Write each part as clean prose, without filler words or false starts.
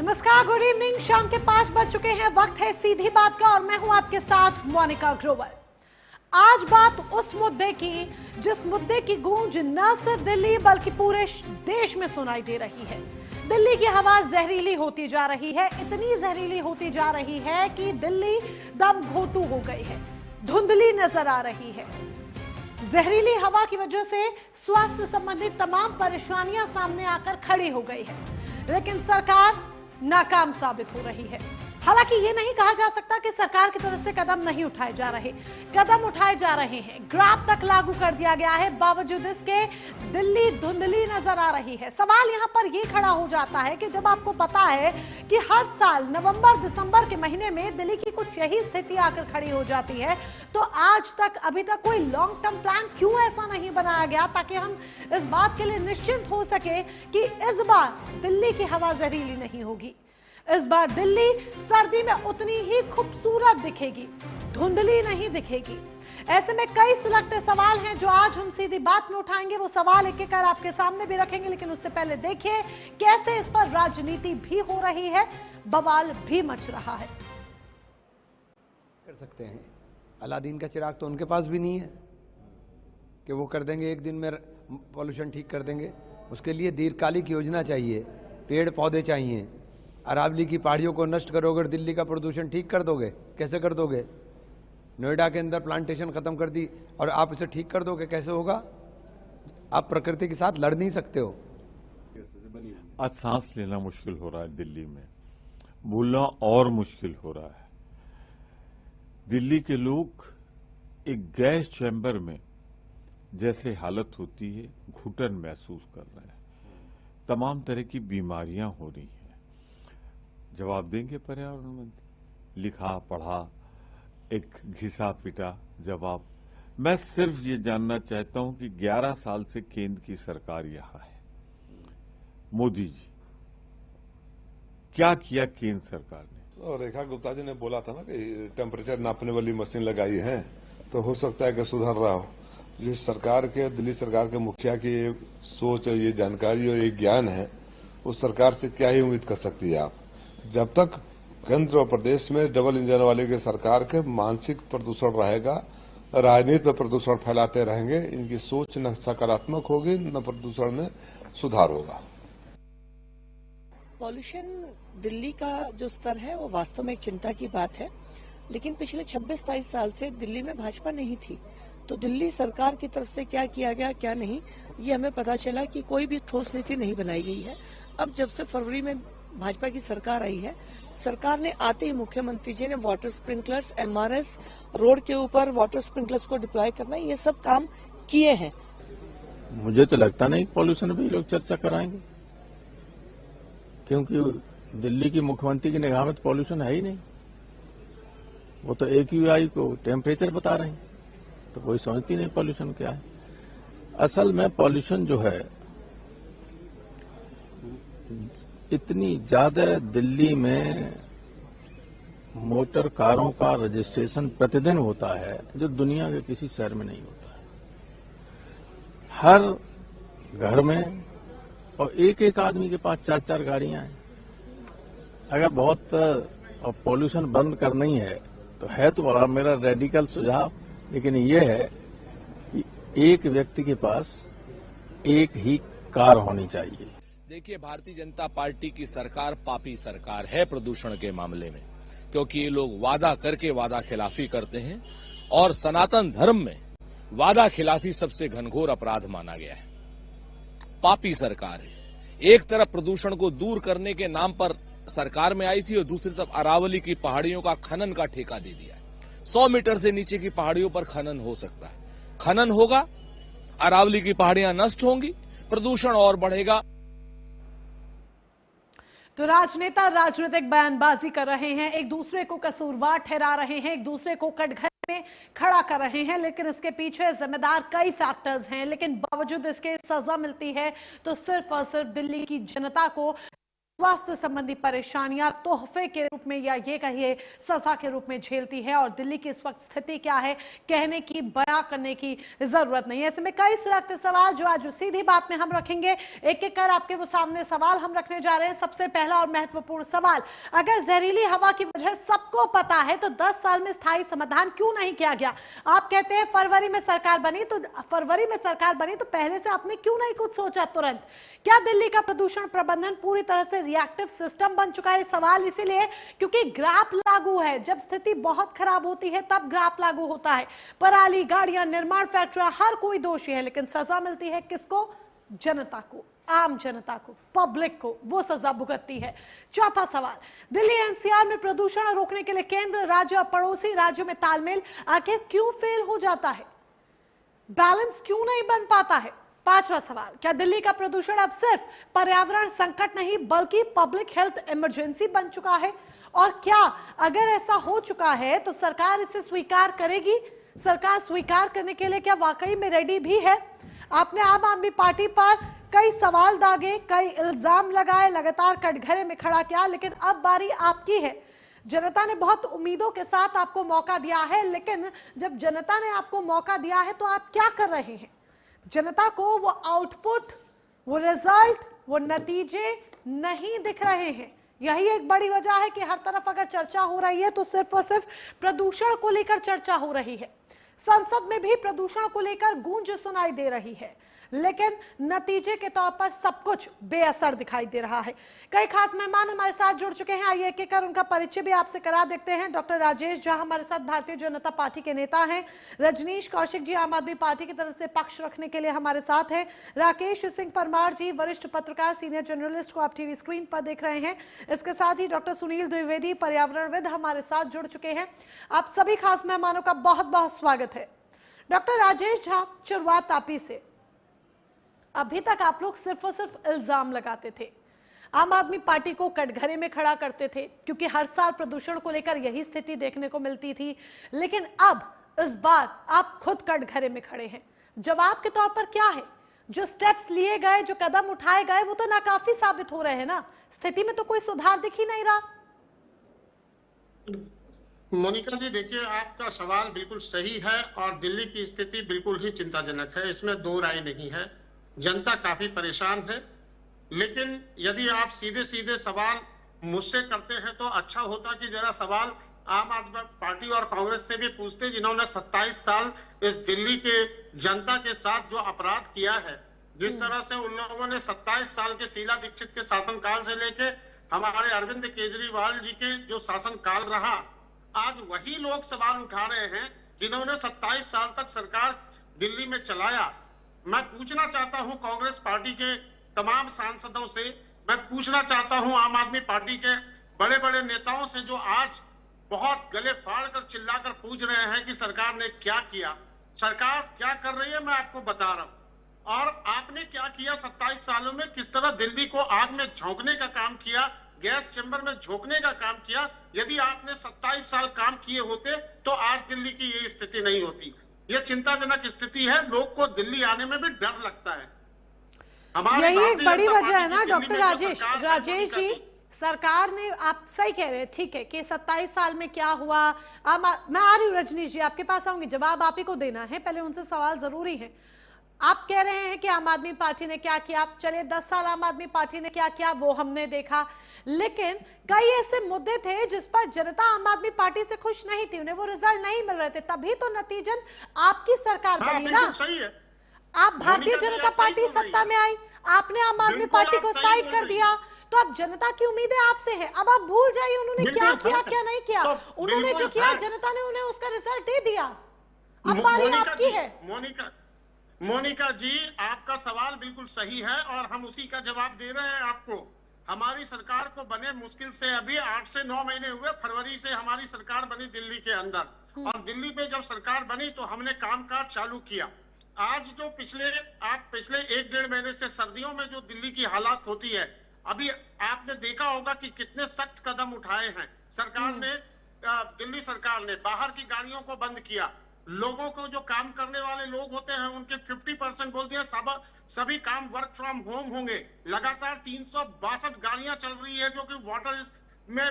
नमस्कार, good evening. शाम के 5 बज चुके हैं। वक्त है सीधी बात का और मैं हूं आपके साथ मोनिका ग्रोवर। आज बात उस मुद्दे की जिस मुद्दे की गूंज न सिर्फ दिल्ली बल्कि पूरे देश में सुनाई दे रही है। दिल्ली की हवा जहरीली होती जा रही है, इतनी जहरीली होती जा रही है कि दिल्ली दम घोटू हो गई है, धुंधली नजर आ रही है। जहरीली हवा की वजह से स्वास्थ्य संबंधित तमाम परेशानियां सामने आकर खड़ी हो गई है, लेकिन सरकार नाकाम साबित हो रही है। हालांकि ये नहीं कहा जा सकता कि सरकार की तरफ से कदम नहीं उठाए जा रहे, कदम उठाए जा रहे हैं। ग्राफ तक लागू कर दिया गया है, बावजूद इसके दिल्ली धुंधली नजर आ रही है। सवाल यहां पर यह खड़ा हो जाता है कि जब आपको पता है कि हर साल नवंबर दिसंबर के महीने में दिल्ली की कुछ यही स्थिति आकर खड़ी हो जाती है, तो आज तक अभी तक कोई लॉन्ग टर्म प्लान क्यों ऐसा नहीं बनाया गया ताकि हम इस बात के लिए निश्चिंत हो सके कि इस बार दिल्ली की हवा जहरीली नहीं होगी। इस बार दिल्ली सर्दी में उतनी ही खूबसूरत दिखेगी, धुंधली नहीं दिखेगी। ऐसे में कई सिलगते सवाल हैं जो आज हम सीधी बात में उठाएंगे। वो सवाल एक एक कर आपके सामने भी रखेंगे, लेकिन उससे पहले देखिए कैसे इस पर राजनीति भी हो रही है, बवाल भी मच रहा है। कर सकते हैं, अलादीन का चिराग तो उनके पास भी नहीं है कि वो कर देंगे, एक दिन में पॉल्यूशन ठीक कर देंगे। उसके लिए दीर्घकालिक योजना चाहिए, पेड़ पौधे चाहिए। अरावली की पहाड़ियों को नष्ट करोगे और दिल्ली का प्रदूषण ठीक कर दोगे? कैसे कर दोगे? नोएडा के अंदर प्लांटेशन खत्म कर दी और आप इसे ठीक कर दोगे? कैसे होगा? आप प्रकृति के साथ लड़ नहीं सकते हो। आज सांस लेना मुश्किल हो रहा है दिल्ली में, बोलना और मुश्किल हो रहा है। दिल्ली के लोग एक गैस चैम्बर में जैसे हालत होती है, घुटन महसूस कर रहे हैं। तमाम तरह की बीमारियां हो रही हैं। जवाब देंगे पर्यावरण मंत्री? लिखा पढ़ा एक घिसा पिटा जवाब। मैं सिर्फ ये जानना चाहता हूं कि 11 साल से केंद्र की सरकार यहां है। मोदी जी, क्या किया केंद्र सरकार ने? और रेखा गुप्ता जी ने बोला था ना कि टेम्परेचर नापने वाली मशीन लगाई है, तो हो सकता है कि सुधर रहा हो। जिस सरकार के, दिल्ली सरकार के मुखिया की ये सोच, ये जानकारी और ये ज्ञान है, उस सरकार से क्या ही उम्मीद कर सकती है आप? जब तक केंद्र और प्रदेश में डबल इंजन वाले की सरकार के मानसिक प्रदूषण रहेगा, राजनीति में प्रदूषण फैलाते रहेंगे, इनकी सोच न सकारात्मक होगी न प्रदूषण में सुधार होगा। पॉल्यूशन दिल्ली का जो स्तर है वो वास्तव में एक चिंता की बात है, लेकिन पिछले 26-27 साल से दिल्ली में भाजपा नहीं थी, तो दिल्ली सरकार की तरफ से क्या किया गया क्या नहीं, ये हमें पता चला कि कोई भी ठोस नीति नहीं बनाई गई है। अब जब से फरवरी में भाजपा की सरकार आई है, सरकार ने आते ही मुख्यमंत्री जी ने वाटर स्प्रिंकलर्स, एमआरएस, रोड के ऊपर वाटर स्प्रिंकलर्स को डिप्लॉय करना, ये सब काम किए हैं। मुझे तो लगता नहीं पॉल्यूशन पे लोग चर्चा कराएंगे, क्योंकि दिल्ली की मुख्यमंत्री की निगाह में तो पॉल्यूशन है ही नहीं। वो तो AQI को टेम्परेचर बता रहे हैं, तो कोई समझती नहीं पॉल्यूशन क्या है। असल में पॉल्यूशन जो है, इतनी ज्यादा दिल्ली में मोटर कारों का रजिस्ट्रेशन प्रतिदिन होता है जो दुनिया के किसी शहर में नहीं होता है। हर घर में और एक एक आदमी के पास 4-4 गाड़ियां हैं। अगर बहुत पॉल्यूशन बंद करनी है तो है तो बड़ा मेरा रेडिकल सुझाव, लेकिन ये है कि एक व्यक्ति के पास एक ही कार होनी चाहिए। देखिए, भारतीय जनता पार्टी की सरकार पापी सरकार है प्रदूषण के मामले में, क्योंकि ये लोग वादा करके वादा खिलाफी करते हैं और सनातन धर्म में वादा खिलाफी सबसे घनघोर अपराध माना गया है। पापी सरकार है। एक तरफ प्रदूषण को दूर करने के नाम पर सरकार में आई थी और दूसरी तरफ अरावली की पहाड़ियों का खनन का ठेका दे दिया है। 100 मीटर से नीचे की पहाड़ियों पर खनन हो सकता है। खनन होगा, अरावली की पहाड़ियां नष्ट होंगी, प्रदूषण और बढ़ेगा। तो राजनेता राजनीतिक बयानबाजी कर रहे हैं, एक दूसरे को कसूरवार ठहरा रहे हैं, एक दूसरे को कटघरे में खड़ा कर रहे हैं, लेकिन इसके पीछे जिम्मेदार कई फैक्टर्स हैं। लेकिन बावजूद इसके सजा मिलती है तो सिर्फ और सिर्फ दिल्ली की जनता को। स्वास्थ्य संबंधी परेशानियां तोहफे के रूप में या ये कहिए सजा के रूप में झेलती है। और दिल्ली की इस वक्त स्थिति क्या है कहने की, बयां करने की जरूरत नहीं है। ऐसे में कई सुरक्षित सवाल जो आज सीधी बात में हम रखेंगे, एक एक कर आपके वो सामने सवाल हम रखने जा रहे हैं। सबसे पहला और महत्वपूर्ण सवाल, अगर जहरीली हवा की वजह सबको पता है तो 10 साल में स्थायी समाधान क्यों नहीं किया गया? आप कहते हैं फरवरी में सरकार बनी तो पहले से आपने क्यों नहीं कुछ सोचा तुरंत? क्या दिल्ली का प्रदूषण प्रबंधन पूरी तरह से रिएक्टिव सिस्टम बन चुका है? सवाल इसीलिए क्योंकि ग्राफ लागू है। जब स्थिति बहुत खराब होती है तब ग्राफ लागू होता है। पराली, गाड़ियां, निर्माण फैक्ट्रियां, हर कोई दोषी है, लेकिन सजा मिलती है किसको? जनता को, आम जनता को, पब्लिक को। वो सजा भुगतती है। चौथा सवाल, दिल्ली एनसीआर में प्रदूषण रोकने के लिए केंद्र, राज्य और पड़ोसी राज्यों में तालमेल आखिर क्यों फेल हो जाता है? बैलेंस क्यों नहीं बन पाता है? पांचवा सवाल, क्या दिल्ली का प्रदूषण अब सिर्फ पर्यावरण संकट नहीं बल्कि पब्लिक हेल्थ इमरजेंसी बन चुका है? और क्या अगर ऐसा हो चुका है तो सरकार इसे स्वीकार करेगी? सरकार स्वीकार करने के लिए क्या वाकई में रेडी भी है? आपने आम आदमी पार्टी पर कई सवाल दागे, कई इल्जाम लगाए, लगातार कटघरे में खड़ा किया, लेकिन अब बारी आपकी है। जनता ने बहुत उम्मीदों के साथ आपको मौका दिया है, लेकिन जब जनता ने आपको मौका दिया है तो आप क्या कर रहे हैं? जनता को वो आउटपुट, वो रिजल्ट, वो नतीजे नहीं दिख रहे हैं। यही एक बड़ी वजह है कि हर तरफ अगर चर्चा हो रही है तो सिर्फ और सिर्फ प्रदूषण को लेकर चर्चा हो रही है। संसद में भी प्रदूषण को लेकर गूंज सुनाई दे रही है, लेकिन नतीजे के तौर पर सब कुछ बेअसर दिखाई दे रहा है। कई खास मेहमान हमारे साथ जुड़ चुके हैं। आइए एक एक कर उनका परिचय भी आपसे करा देखते हैं। डॉक्टर राजेश झा हमारे साथ भारतीय जनता पार्टी के नेता हैं। रजनीश कौशिक जी आम आदमी पार्टी की तरफ से पक्ष रखने के लिए हमारे साथ हैं। राकेश सिंह परमार जी वरिष्ठ पत्रकार, सीनियर जर्नलिस्ट को आप टीवी स्क्रीन पर देख रहे हैं। इसके साथ ही डॉक्टर सुनील द्विवेदी पर्यावरणविद हमारे साथ जुड़ चुके हैं। आप सभी खास मेहमानों का बहुत बहुत स्वागत है। डॉक्टर राजेश झा, शुरुआत आप ही से। अभी तक आप लोग सिर्फ और सिर्फ इल्जाम लगाते थे, आम आदमी पार्टी को कटघरे में खड़ा करते थे, क्योंकि हर साल प्रदूषण को लेकर यही स्थिति देखने को मिलती थी। लेकिन अब इस बार आप खुद कटघरे में खड़े हैं। जवाब के तौर पर क्या है? जो स्टेप्स लिए गए, जो कदम उठाए गए, वो तो नाकाफी साबित हो रहे हैं ना। स्थिति में तो कोई सुधार दिख ही नहीं रहा। मोनिका जी, देखिए, आपका सवाल बिल्कुल सही है और दिल्ली की स्थिति बिल्कुल ही चिंताजनक है, इसमें दो राय नहीं है। जनता काफी परेशान है, लेकिन यदि आप सीधे सीधे सवाल मुझसे करते हैं तो अच्छा होता कि जरा सवाल आम आदमी पार्टी और कांग्रेस से भी पूछते, जिन्होंने 27 साल इस दिल्ली के जनता के साथ जो अपराध किया है। जिस तरह से उन लोगों ने 27 साल के शीला दीक्षित के शासनकाल से लेके हमारे अरविंद केजरीवाल जी के जो शासनकाल रहा, आज वही लोग सवाल उठा रहे हैं जिन्होंने 27 साल तक सरकार दिल्ली में चलाया। मैं पूछना चाहता हूं कांग्रेस पार्टी के तमाम सांसदों से, मैं पूछना चाहता हूं आम आदमी पार्टी के बड़े बड़े नेताओं से, जो आज बहुत गले फाड़ कर चिल्लाकर पूछ रहे हैं कि सरकार ने क्या किया, सरकार क्या कर रही है, मैं आपको बता रहा हूं। और आपने क्या किया 27 सालों में? किस तरह दिल्ली को आग में झोंकने का काम किया, गैस चैम्बर में झोंकने का काम किया। यदि आपने 27 साल काम किए होते तो आज दिल्ली की ये स्थिति नहीं होती। ये चिंताजनक स्थिति है, लोग को दिल्ली आने में भी डर लगता है। यही एक बड़ी वजह है ना डॉक्टर राजेश जी। सरकार ने, आप सही कह रहे हैं, ठीक है कि 27 साल में क्या हुआ। मैं आ रही हूँ रजनीश जी, आपके पास आऊंगी, जवाब आप ही को देना है, पहले उनसे सवाल जरूरी है। आप कह रहे हैं कि आम आदमी पार्टी ने क्या किया, चलिए 10 साल आम आदमी पार्टी ने क्या किया वो हमने देखा, लेकिन कई ऐसे मुद्दे थे जिस पर जनता आम आदमी पार्टी से खुश नहीं थी, उन्हें वो रिजल्ट नहीं मिल रहे थे, तभी तो नतीजन आपकी सरकार बनी ना। सही है। आप भारतीय जनता पार्टी सत्ता में आई, आपने आम आदमी पार्टी को साइड कर दिया, तो अब जनता की उम्मीदें आपसे है। अब आप भूल जाइए उन्होंने क्या किया क्या नहीं किया। उन्होंने जो किया जनता ने उन्हें उसका रिजल्ट दे दिया। अब बारी आपकी है। मोनिका जी, आपका सवाल बिल्कुल सही है और हम उसी का जवाब दे रहे हैं आपको। हमारी सरकार को बने मुश्किल से अभी 8 से 9 महीने हुए। फरवरी से हमारी सरकार बनी दिल्ली के अंदर, और दिल्ली में जब सरकार बनी तो हमने कामकाज चालू किया। आज जो पिछले 1-1.5 महीने से सर्दियों में जो दिल्ली की हालात होती है, अभी आपने देखा होगा कि कितने सख्त कदम उठाए हैं सरकार ने। दिल्ली सरकार ने बाहर की गाड़ियों को बंद किया, लोगों को जो काम करने वाले लोग होते हैं उनके 50% बोलते हैं सभी काम वर्क फ्रॉम होम होंगे। लगातार 362 गाड़ियां चल रही है जो कि वाटर में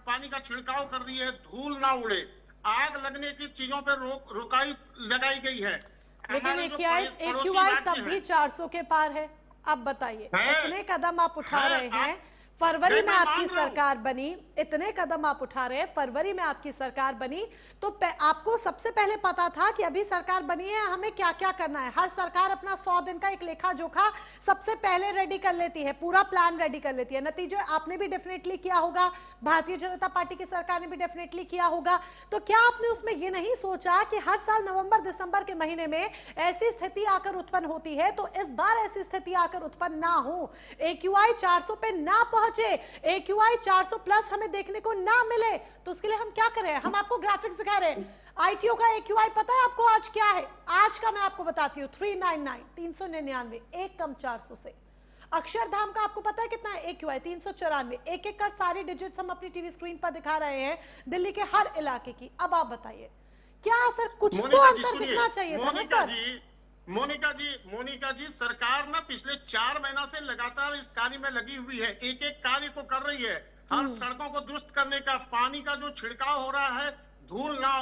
पानी का छिड़काव कर रही है, धूल ना उड़े, आग लगने की चीजों पर रुकाई लगाई गई है। लेकिन AQI तब भी 400 के पार है। अब बताइए, इतने कदम आप उठा रहे हैं, फरवरी में आपकी सरकार बनी, इतने कदम आप उठा रहे हैं, फरवरी में आपकी सरकार बनी, तो आपको सबसे पहले पता था कि अभी सरकार बनी है, हमें क्या क्या करना है। हर सरकार अपना 100 दिन का एक लेखा जोखा सबसे पहले रेडी कर लेती है, पूरा प्लान रेडी कर लेती है। नतीजे आपने भी डेफिनेटली किया होगा, भारतीय जनता पार्टी की सरकार ने भी डेफिनेटली किया होगा। तो क्या आपने उसमें यह नहीं सोचा कि हर साल नवंबर दिसंबर के महीने में ऐसी स्थिति आकर उत्पन्न होती है, तो इस बार ऐसी स्थिति आकर उत्पन्न ना हो, AQI 400 पे ना AQI 400 प्लस हमें देखने को ना मिले, तो उसके लिए हम क्या करें? हम आपको ग्राफिक्स दिखा रहे हैं। ITO का AQI पता है आपको आज क्या है? आज का मैं आपको बताती हूँ, 399, 399, एक कम 400 से। अक्षरधाम का आपको पता है कितना है AQI? 394। एक एक कर सारी डिजिट्स हम अपनी टीवी स्क्रीन पर दिखा रहे हैं दिल्ली के हर इलाके की। अब आप बताइए, क्या सर कुछ तो अंतर दिखना चाहिए था ना सर? मोनिका जी, सरकार ना पिछले 4 महीना से लगातार इस कार्य में लगी हुई है, एक एक कार्य को कर रही है। हर सड़कों को दुरुस्त करने का, पानी का जो छिड़काव हो रहा है, धूल ना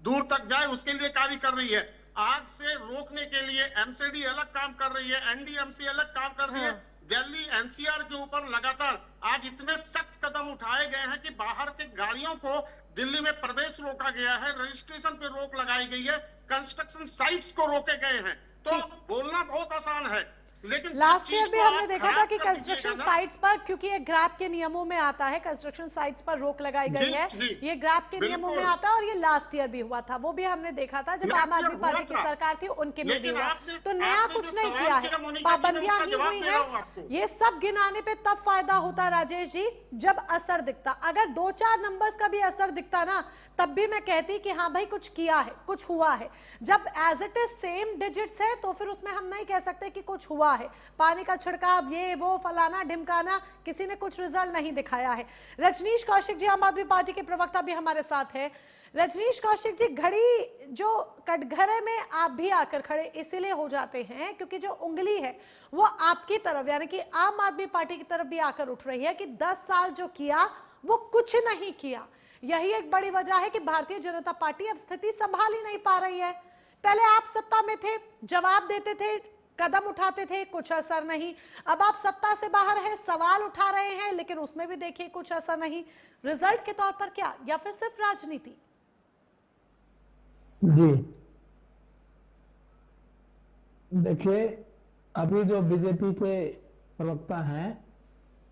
दूर तक जाए, उसके लिए कार्य कर रही है। आग से रोकने के लिए MCD अलग काम कर रही है, NDMC अलग काम कर रही है। दिल्ली NCR के ऊपर लगातार आज इतने सख्त कदम उठाए गए हैं कि बाहर के गाड़ियों को दिल्ली में प्रवेश रोका गया है, रजिस्ट्रेशन पे रोक लगाई गई है, कंस्ट्रक्शन साइट्स को रोके गए हैं। तो बोलना बहुत आसान है, लेकिन लास्ट ईयर भी हमने देखा था कि कंस्ट्रक्शन साइट्स पर, क्योंकि ये ग्रैप के नियमों में आता है, कंस्ट्रक्शन साइट्स पर रोक लगाई गई है, ये ग्रैप के नियमों में आता है, और ये लास्ट ईयर भी हुआ था। वो भी हमने देखा था जब आम आदमी पार्टी की सरकार थी, उनके में भी हुआ। तो नया कुछ नहीं किया है, पाबंदियां ही हुई है। ये सब गिनाने पे तब फायदा होता राजेश जी जब असर दिखता। अगर 2-4 नंबर्स का भी असर दिखता ना, तब भी मैं कहती कि हाँ भाई कुछ किया है, कुछ हुआ है। जब as it is same digits है तो फिर उसमें हम नहीं कह सकते कि कुछ हुआ है। पानी का छिड़काव, ये वो फलाना ढिमकाना, किसी ने कुछ रिजल्ट नहीं दिखाया है। रजनीश कौशिक जी, आम आदमी पार्टी के प्रवक्ता भी हमारे साथ है। रजनीश कौशिक जी, घड़ी जो कटघरे में आप भी आकर खड़े इसीलिए हो जाते हैं क्योंकि जो उंगली है वो आपकी तरफ, यानी कि आम आदमी पार्टी की तरफ भी आकर उठ रही है कि 10 साल जो किया वो कुछ नहीं किया। यही एक बड़ी वजह है कि भारतीय जनता पार्टी अब स्थिति संभाल ही नहीं पा रही है। पहले आप सत्ता में थे, जवाब देते थे, कदम उठाते थे, कुछ असर नहीं। अब आप सत्ता से बाहर हैं, सवाल उठा रहे हैं, लेकिन उसमें भी देखिए कुछ असर नहीं। रिजल्ट के तौर पर क्या, या फिर सिर्फ राजनीति? जी देखिए, अभी जो बीजेपी के प्रवक्ता हैं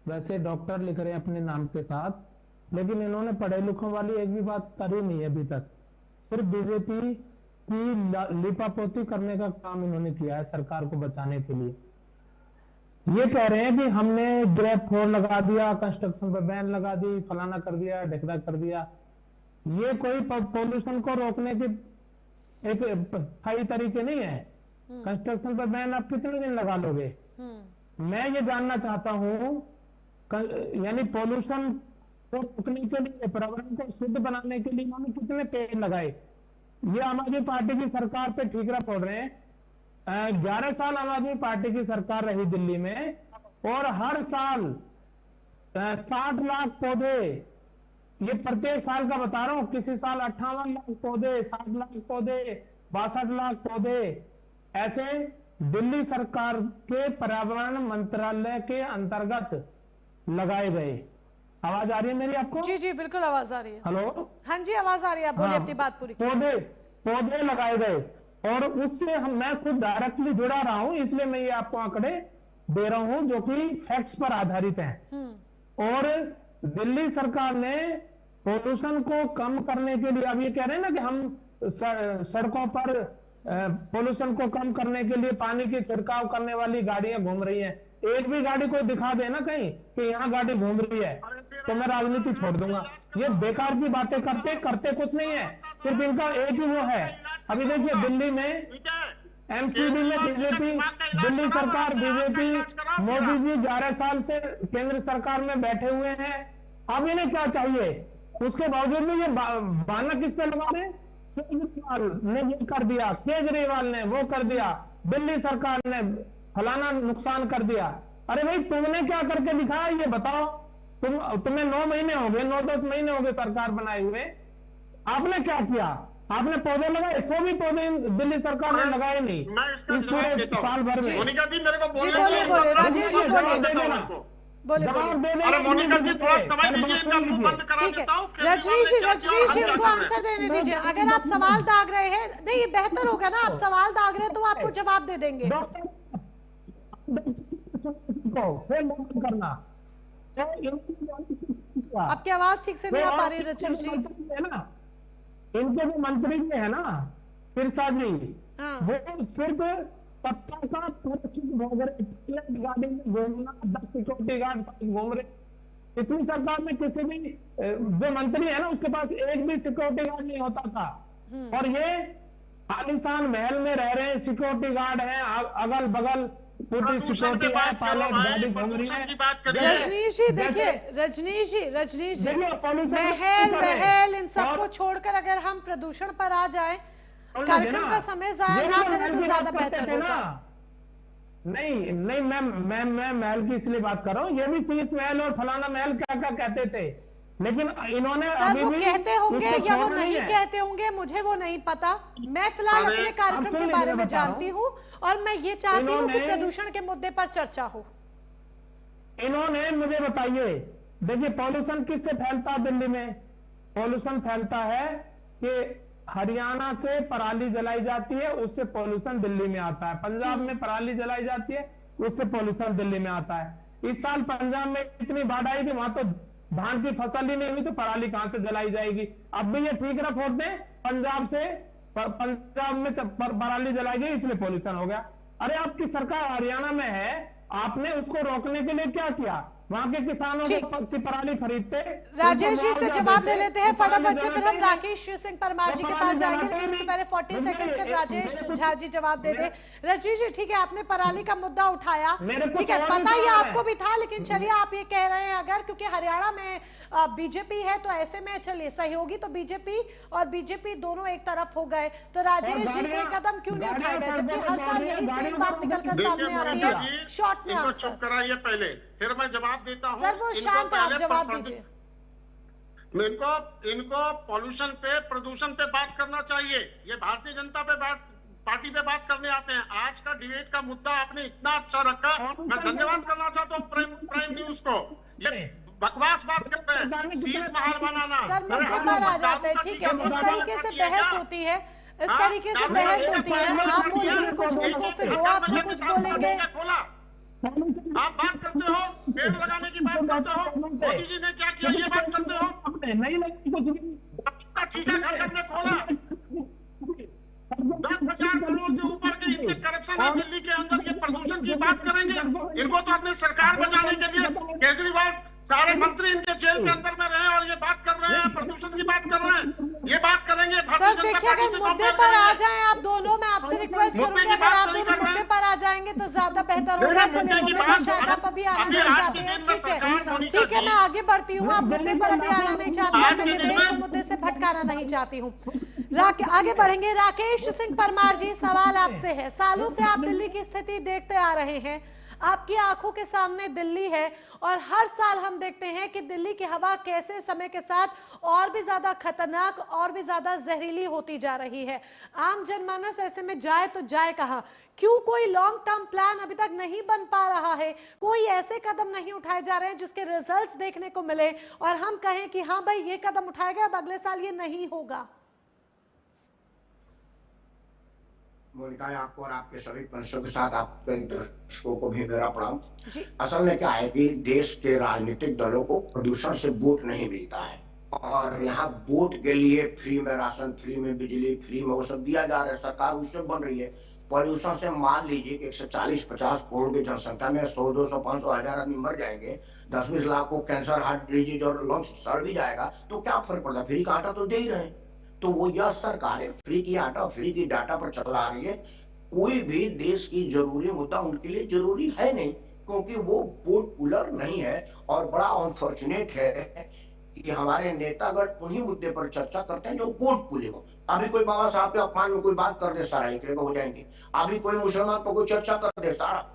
वैसे डॉक्टर लिख रहे हैं अपने नाम के साथ, लेकिन इन्होंने पढ़े लिखों वाली एक भी बात करी नहीं है अभी तक। सिर्फ बीजेपी की लिपापोती करने का काम इन्होंने किया है सरकार को बचाने के लिए। ये कह रहे हैं कि हमने ग्रेप 4 लगा दिया, कंस्ट्रक्शन पर बैन लगा दी, फलाना कर दिया, ढिकड़ा कर दिया। ये कोई पोल्यूशन को रोकने के एक सही तरीके नहीं है। कंस्ट्रक्शन पर बैन आप कितने दिन लगा लोगे? मैं ये जानना चाहता हूं, यानी पोल्यूशन को रोकने के लिए, पर्यावरण को शुद्ध बनाने के लिए उन्होंने कितने पेड़ लगाए? ये आम आदमी पार्टी की सरकार पे ठीकरा पड़ रहे हैं। 11 साल आम आदमी पार्टी की सरकार रही दिल्ली में, और हर साल 60 लाख पौधे, ये प्रत्येक साल का बता रहा हूं, किसी साल 58 लाख पौधे, 60 लाख पौधे, 62 लाख पौधे, ऐसे दिल्ली सरकार के पर्यावरण मंत्रालय के अंतर्गत लगाए गए। आवाज आ रही है मेरी आपको? जी जी बिल्कुल आवाज आ रही है। हेलो, हाँ जी आवाज आ रही है, आप बोलिए अपनी बात पूरी। पौधे लगाए गए, और उससे मैं खुद डायरेक्टली जुड़ा रहा हूं, इसलिए मैं ये आपको आंकड़े दे रहा हूं जो कि फैक्ट्स पर आधारित हैं। और दिल्ली सरकार ने पोल्यूशन को कम करने के लिए, अब ये कह रहे हैं ना कि हम सड़कों पर पोल्यूशन को कम करने के लिए पानी की छिड़काव करने वाली गाड़ियां घूम रही हैं। एक भी गाड़ी कोई दिखा दे ना कहीं कि यहाँ गाड़ी घूम रही है, तो मैं राजनीति छोड़ दूंगा। ये बेकार की बातें करते कुछ नहीं है, सिर्फ इनका एक ही वो है। अभी देखिए दिल्ली में MCD में बीजेपी, दिल्ली सरकार बीजेपी, मोदी जी 11 साल से केंद्र सरकार में बैठे हुए हैं। अब इन्हें क्या चाहिए? उसके बावजूद भी ये बहाना किससे लगा रहे हैं? केजरीवाल ने ये कर दिया, केजरीवाल ने वो कर दिया। दिल्ली सरकार ने फलाना नुकसान कर दिया। अरे भाई तुमने क्या करके दिखाया ये बताओ। तुम्हें 9 महीने हो गए, 9-10 महीने हो गए सरकार बनाए हुए, आपने क्या किया? आपने पौधे लगाए? कोई भी पौधे दिल्ली सरकार ने लगाए नहीं मैं इसका इस पूरे जवाब देता हूं। साल भर में। मोनिका जी मेरे को बोलने बोलिए, दीजिए, बोलिए, इनका राजेश जी, जवाब बोलिए। देता हूं आपको। बोले जवाब दे अरे देना। मोनिका जी थोड़ा समय दीजिए, इनका मुंह बंद करा ठीक है, देता हूं। रजनीश जी उनको आंसर देने दीजिए। अगर आप सवाल दाग रहे हैं, नहीं ये बेहतर होगा ना, आप सवाल दाग रहे हैं तो वो आपको जवाब दे देंगे। करना आपकी आवाज ठीक से नहीं आ पा रही रजनीश जी। है ना, इनके जो मंत्री जी है ना सिरसा जी, हाँ। वो सिर्फ सत्ता का गाड़ी में घूमना, 10 सिक्योरिटी गार्ड घूम रहे। इतनी सरकार में किसी भी जो मंत्री है ना उसके पास एक भी सिक्योरिटी गार्ड नहीं होता था। और ये आलिशान महल में रह रहे हैं, सिक्योरिटी गार्ड है अगल बगल, पूरी सिक्योरिटी है, पायलट गाड़ी घूम रही है। रजनीश जी देखिए, रजनीश जी महल इन सबको छोड़कर अगर हम प्रदूषण पर आ जाए, कार्यक्रम का समय जाया ना करें तो ज्यादा बेहतर होगा। नहीं मैं महल की इसलिए बात कर रहा हूँ, ये भी 30 महल और फलाना महल क्या क्या कहते थे, लेकिन इन्होंने सर वो कहते होंगे या वो नहीं कहते होंगे, मुझे वो नहीं पता। मैं फिलहाल अपने कार्यक्रम के बारे में जानती हूँ और मैं ये चाहती हूँ कि प्रदूषण के मुद्दे पर चर्चा हो। इन्होंने मुझे बताइए, देखिए पॉल्यूशन किससे फैलता है दिल्ली में? पॉल्यूशन फैलता है कि हरियाणा से पराली जलाई जाती है, उससे पॉल्यूशन दिल्ली में आता है। पंजाब में पराली जलाई जाती है, उससे पॉल्यूशन दिल्ली में आता है। इस साल पंजाब में इतनी बाढ़ आई कि वहां तो धान की फसल ही नहीं हुई, तो पराली कहां से जलाई जाएगी? अब भी ये ठीक रख होते हैं, पंजाब में पराली जलाई गई इसलिए पॉल्यूशन हो गया। अरे आपकी सरकार हरियाणा में है, आपने उसको रोकने के लिए क्या किया? वहां के किसानों की पराली खरीदते। राजेश जी से जवाब ले लेते हैं फटाफट से, फिर हम राकेश सिंह परमार जी के पास जाएंगे। लेकिन उससे पहले 40 सेकंड से राजेश झा जी जवाब दे दे। रजनीश जी ठीक है, आपने पराली का मुद्दा उठाया, ठीक है, पता ही आपको भी था, लेकिन चलिए आप ये कह रहे हैं अगर क्योंकि हरियाणा में बीजेपी है तो ऐसे में चलिए सहयोगी तो बीजेपी दोनों एक तरफ हो गए, तो राजेश जी कोई कदम क्यों नहीं उठाए गए जबकि हर साल यही सेम बात निकलकर सामने आती है? शॉर्ट में इनको चुप कराइए पहले, फिर मैं जवाब देता हूँ। सर वो शांत है, आप जवाब दीजिए। इनको पॉल्यूशन पे, प्रदूषण पे बात करना चाहिए। ये भारतीय जनता पार्टी पे बात करने आते हैं। आज का डिबेट का मुद्दा आपने इतना अच्छा रखा, मैं धन्यवाद करना चाहता हूँ प्राइम न्यूज को। ये बकवास बात कर रहे हैं, शीश महल बनाना। सर मुद्दे पर आ जाते हैं, ठीक है, इस तरीके से बहस होती है, इस तरीके से बहस होती है। आप बोलेंगे कुछ, उनको फिर वो आपको कुछ बोलेंगे। आप बात करते हो, पेड़ लगाने की बात करते हो, मोदी जी ने क्या किया ये बात करते हो। ठीक है, घर ने खोला 10,000 करोड़ से ऊपर के इनके करप्शन है दिल्ली के अंदर। ये प्रदूषण की बात करेंगे, इनको तो अपनी सरकार बचाने के लिए केजरीवाल सारे मंत्री इनके जेल के अंदर में रहे और ये बात कर रहे हैं, प्रदूषण की बात कर रहे हैं, ये बात करेंगे। सर देखिए अगर मुद्दे पर आ जाए आप दोनों, मैं आपसे रिक्वेस्ट करूंगी अगर आप दोनों मुद्दे पर आ जाएंगे तो ज्यादा बेहतर होगा। चलिए मुद्दे पर शायद आप अभी आना नहीं चाहते हैं, ठीक है मैं आगे बढ़ती हूँ। आप मुद्दे पर अभी आना नहीं चाहते, मैं मुद्दे से भटकाना नहीं चाहती हूँ। आगे बढ़ेंगे। राकेश सिंह परमार जी सवाल आपसे है, सालों से आप दिल्ली की स्थिति देखते आ रहे हैं, आपकी आंखों के सामने दिल्ली है और हर साल हम देखते हैं कि दिल्ली की हवा कैसे समय के साथ और भी ज्यादा खतरनाक और भी ज्यादा जहरीली होती जा रही है। आम जनमानस ऐसे में जाए तो जाए कहां? क्यों कोई लॉन्ग टर्म प्लान अभी तक नहीं बन पा रहा है? कोई ऐसे कदम नहीं उठाए जा रहे हैं जिसके रिजल्ट्स देखने को मिले और हम कहें कि हाँ भाई ये कदम उठाया गया, अब अगले साल ये नहीं होगा। मोनिका, आपको और आपके सभी पंचों के साथ आपके दर्शकों को भी मेरा प्रणाम। असल में क्या है कि देश के राजनीतिक दलों को प्रदूषण से वोट नहीं मिलता है और यहाँ वोट के लिए फ्री में राशन, फ्री में बिजली, फ्री में वो सब दिया जा रहा है, सरकार उससे बन रही है। पॉल्यूशन से मान लीजिए कि 140-50 करोड़ की जनसंख्या में 100, 200, 500 हजार आदमी मर जाएंगे, 10-20 लाख को कैंसर, हार्ट डिजीज और लंग्स सड़ भी जाएगा, तो क्या फर्क पड़ता है? फ्री का आटा तो दे ही रहे हैं। तो वो यह सरकार है फ्री की आटा, फ्री की डाटा पर चला रही है। कोई भी देश की जरूरी मुद्दा उनके लिए जरूरी है नहीं, क्योंकि वो पॉपुलर नहीं है। और बड़ा अनफॉर्चुनेट है कि हमारे नेतागण उन्हीं मुद्दे पर चर्चा करते हैं जो वोट पुलिंग हो। अभी कोई बाबा साहब के अपमान में कोई बात कर दे, सारा एक हो जाएंगे। अभी कोई मुसलमान पर कोई चर्चा कर दे, सारा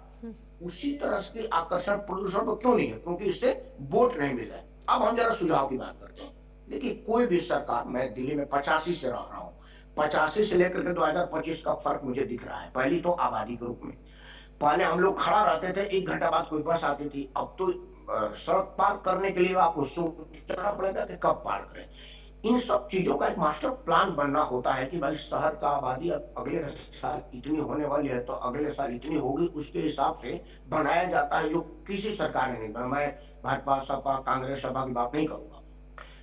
उसी तरह से आकर्षण प्रदूषण पर क्यों नहीं है? क्योंकि इससे वोट नहीं मिल रहा है। अब हम जरा सुझाव की बात करते हैं। देखिए, कोई भी सरकार, मैं दिल्ली में 85 से रह रहा हूँ, 85 से लेकर के 2025 का फर्क मुझे दिख रहा है। पहली तो आबादी के रूप में, पहले हम लोग खड़ा रहते थे, 1 घंटा बाद कोई बस आती थी। अब तो सड़क पार करने के लिए आपको सोचना पड़ेगा कि कब पार करें। इन सब चीजों का एक मास्टर प्लान बनना होता है कि भाई शहर का आबादी अब अगले साल इतनी होने वाली है तो अगले साल इतनी होगी, उसके हिसाब से बनाया जाता है, जो किसी सरकार ने नहीं बनाया। मैं भाजपा, सपा, कांग्रेस, सपा की बात नहीं करूंगा।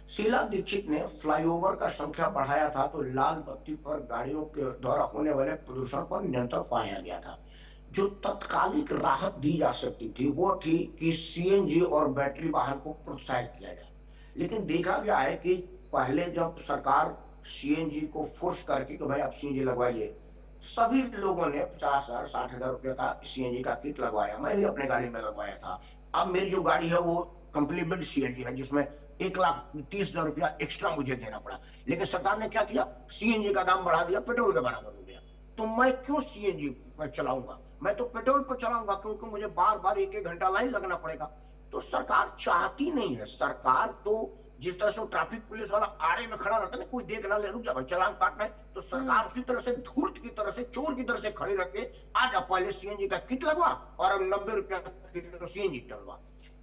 शीला दीक्षित ने फ्लाईओवर का संख्या बढ़ाया था तो लाल बत्ती पर गाड़ियों के द्वारा होने वाले प्रदूषण पर नियंत्रण पाया गया था। जो तत्कालिक राहत दी जा सकती थी वो थी कि सीएनजी और बैटरी वाहन को प्रोत्साहित किया जाए। लेकिन देखा गया है कि पहले जब सरकार सीएनजी को फोर्स करके कि भाई आप सीएनजी लगवाइए, सभी लोगों ने 50,000 60,000 रुपए का सीएनजी का किट लगवाया। मैं भी अपने गाड़ी में लगवाया था। अब मेरी जो गाड़ी है वो कंप्लीट सीएनजी है, जिसमें 1,30,000 रुपया एक्स्ट्रा मुझे देना पड़ा। लेकिन सरकार ने क्या किया, सीएनजी का दाम बढ़ा दिया, पेट्रोल के बराबर हो गया। तो मैं क्यों सीएनजी पर चलाऊंगा? मैं तो पेट्रोल पर चलाऊंगा, क्योंकि मुझे बार बार 1-1 घंटा लाइन लगना पड़ेगा। तो सरकार चाहती नहीं है। सरकार तो जिस तरह से ट्रैफिक पुलिस वाला आड़े में खड़ा रहता है ना, कोई देख ना ले, रुक जा भाई चालान काटना है, तो सरकार उसी तरह से धूर्त की तरह से, चोर की तरह से खड़े रखे, आज आप पहले सीएनजी का किट लगवा और अब 90 रुपया सीएनजी डलवा।